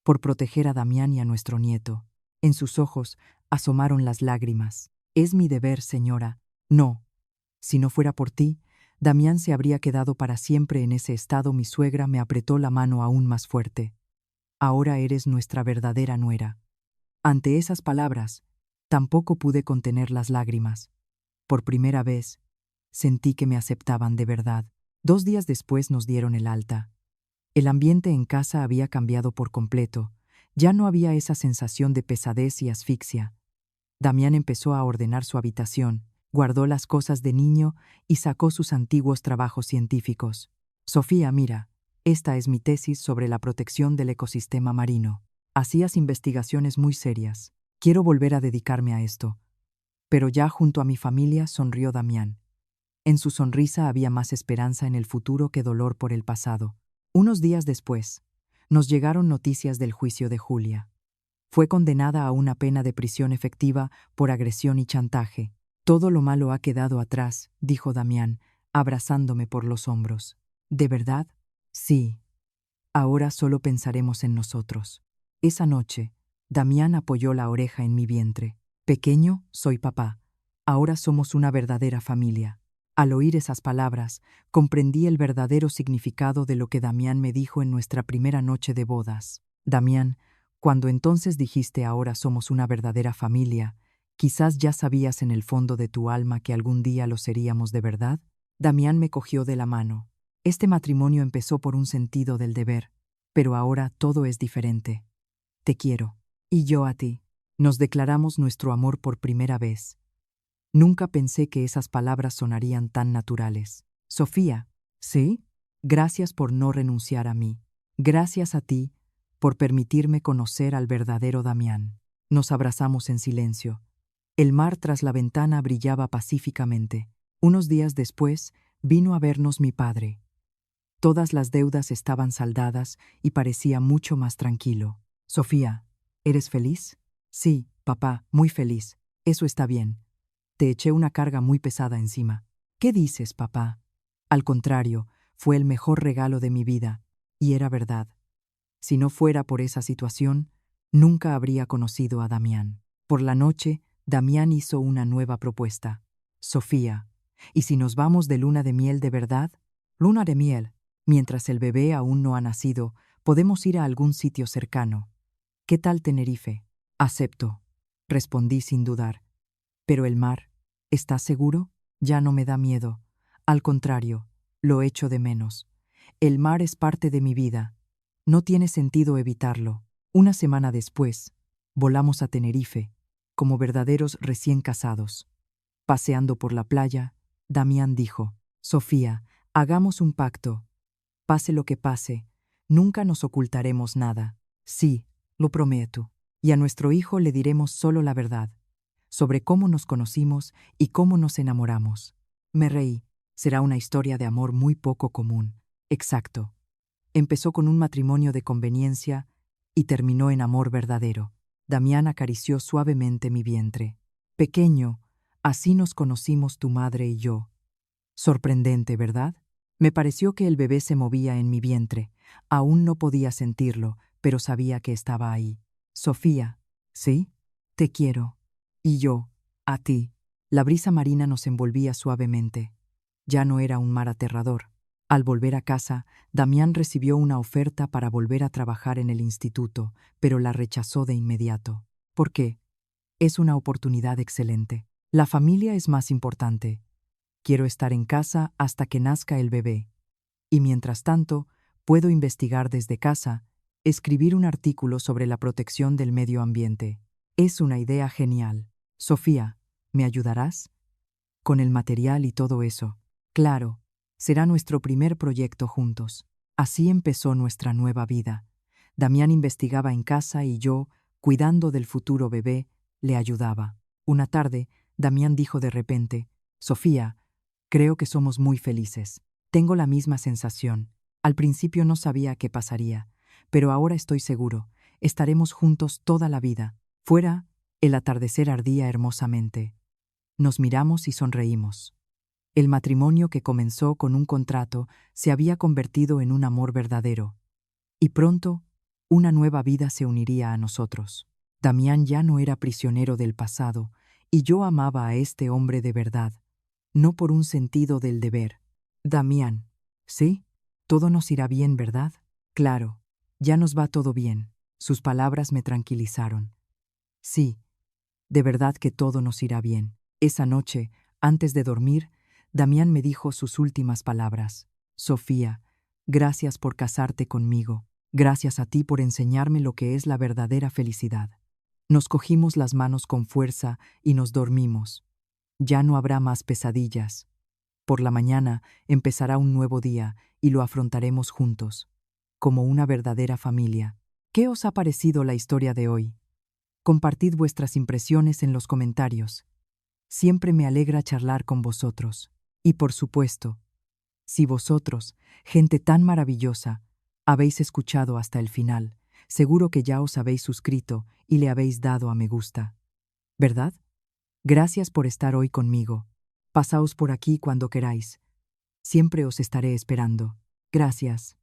Por proteger a Damián y a nuestro nieto. En sus ojos asomaron las lágrimas. Es mi deber, señora. No. Si no fuera por ti, Damián se habría quedado para siempre en ese estado. Mi suegra me apretó la mano aún más fuerte. Ahora eres nuestra verdadera nuera. Ante esas palabras, tampoco pude contener las lágrimas. Por primera vez, sentí que me aceptaban de verdad. 2 días después nos dieron el alta. El ambiente en casa había cambiado por completo. Ya no había esa sensación de pesadez y asfixia. Damián empezó a ordenar su habitación, guardó las cosas de niño y sacó sus antiguos trabajos científicos. Sofía, mira, esta es mi tesis sobre la protección del ecosistema marino. Hacías investigaciones muy serias. Quiero volver a dedicarme a esto. Pero ya junto a mi familia, sonrió Damián. En su sonrisa había más esperanza en el futuro que dolor por el pasado. Unos días después, nos llegaron noticias del juicio de Julia. Fue condenada a una pena de prisión efectiva por agresión y chantaje. Todo lo malo ha quedado atrás, dijo Damián, abrazándome por los hombros. ¿De verdad? Sí. Ahora solo pensaremos en nosotros. Esa noche, Damián apoyó la oreja en mi vientre. Pequeño, soy papá. Ahora somos una verdadera familia. Al oír esas palabras, comprendí el verdadero significado de lo que Damián me dijo en nuestra primera noche de bodas. Damián, cuando entonces dijiste ahora somos una verdadera familia, quizás ya sabías en el fondo de tu alma que algún día lo seríamos de verdad. Damián me cogió de la mano. Este matrimonio empezó por un sentido del deber, pero ahora todo es diferente. Te quiero. Y yo a ti. Nos declaramos nuestro amor por primera vez. Nunca pensé que esas palabras sonarían tan naturales. Sofía, ¿sí? Gracias por no renunciar a mí. Gracias a ti por permitirme conocer al verdadero Damián. Nos abrazamos en silencio. El mar tras la ventana brillaba pacíficamente. Unos días después, vino a vernos mi padre. Todas las deudas estaban saldadas y parecía mucho más tranquilo. Sofía, ¿eres feliz? Sí, papá, muy feliz. Eso está bien. Te eché una carga muy pesada encima. ¿Qué dices, papá? Al contrario, fue el mejor regalo de mi vida, y era verdad. Si no fuera por esa situación, nunca habría conocido a Damián. Por la noche, Damián hizo una nueva propuesta. Sofía, ¿y si nos vamos de luna de miel de verdad? Luna de miel. Mientras el bebé aún no ha nacido, podemos ir a algún sitio cercano. ¿Qué tal Tenerife? Acepto, respondí sin dudar. Pero el mar, ¿estás seguro? Ya no me da miedo. Al contrario, lo echo de menos. El mar es parte de mi vida. No tiene sentido evitarlo. Una semana después, volamos a Tenerife, como verdaderos recién casados. Paseando por la playa, Damián dijo: Sofía, hagamos un pacto. Pase lo que pase, nunca nos ocultaremos nada. Sí, lo prometo. Y a nuestro hijo le diremos solo la verdad, sobre cómo nos conocimos y cómo nos enamoramos. Me reí. Será una historia de amor muy poco común. Exacto. Empezó con un matrimonio de conveniencia y terminó en amor verdadero. Damián acarició suavemente mi vientre. Pequeño, así nos conocimos tu madre y yo. Sorprendente, ¿verdad? Me pareció que el bebé se movía en mi vientre. Aún no podía sentirlo, pero sabía que estaba ahí. Sofía, ¿sí? Te quiero. Y yo, a ti. La brisa marina nos envolvía suavemente. Ya no era un mar aterrador. Al volver a casa, Damián recibió una oferta para volver a trabajar en el instituto, pero la rechazó de inmediato. ¿Por qué? Es una oportunidad excelente. La familia es más importante. Quiero estar en casa hasta que nazca el bebé. Y mientras tanto, puedo investigar desde casa, escribir un artículo sobre la protección del medio ambiente. Es una idea genial. Sofía, ¿me ayudarás? Con el material y todo eso. Claro, será nuestro primer proyecto juntos. Así empezó nuestra nueva vida. Damián investigaba en casa y yo, cuidando del futuro bebé, le ayudaba. Una tarde, Damián dijo de repente: Sofía, creo que somos muy felices. Tengo la misma sensación. Al principio no sabía qué pasaría, pero ahora estoy seguro. Estaremos juntos toda la vida. Fuera, el atardecer ardía hermosamente. Nos miramos y sonreímos. El matrimonio que comenzó con un contrato se había convertido en un amor verdadero. Y pronto, una nueva vida se uniría a nosotros. Damián ya no era prisionero del pasado, y yo amaba a este hombre de verdad, no por un sentido del deber. Damián, ¿sí? Todo nos irá bien, ¿verdad? Claro, ya nos va todo bien. Sus palabras me tranquilizaron. Sí, de verdad que todo nos irá bien. Esa noche, antes de dormir, Damián me dijo sus últimas palabras. Sofía, gracias por casarte conmigo. Gracias a ti por enseñarme lo que es la verdadera felicidad. Nos cogimos las manos con fuerza y nos dormimos. Ya no habrá más pesadillas. Por la mañana empezará un nuevo día y lo afrontaremos juntos, como una verdadera familia. ¿Qué os ha parecido la historia de hoy? Compartid vuestras impresiones en los comentarios. Siempre me alegra charlar con vosotros. Y por supuesto, si vosotros, gente tan maravillosa, habéis escuchado hasta el final, seguro que ya os habéis suscrito y le habéis dado a me gusta. ¿Verdad? Gracias por estar hoy conmigo. Pasaos por aquí cuando queráis. Siempre os estaré esperando. Gracias.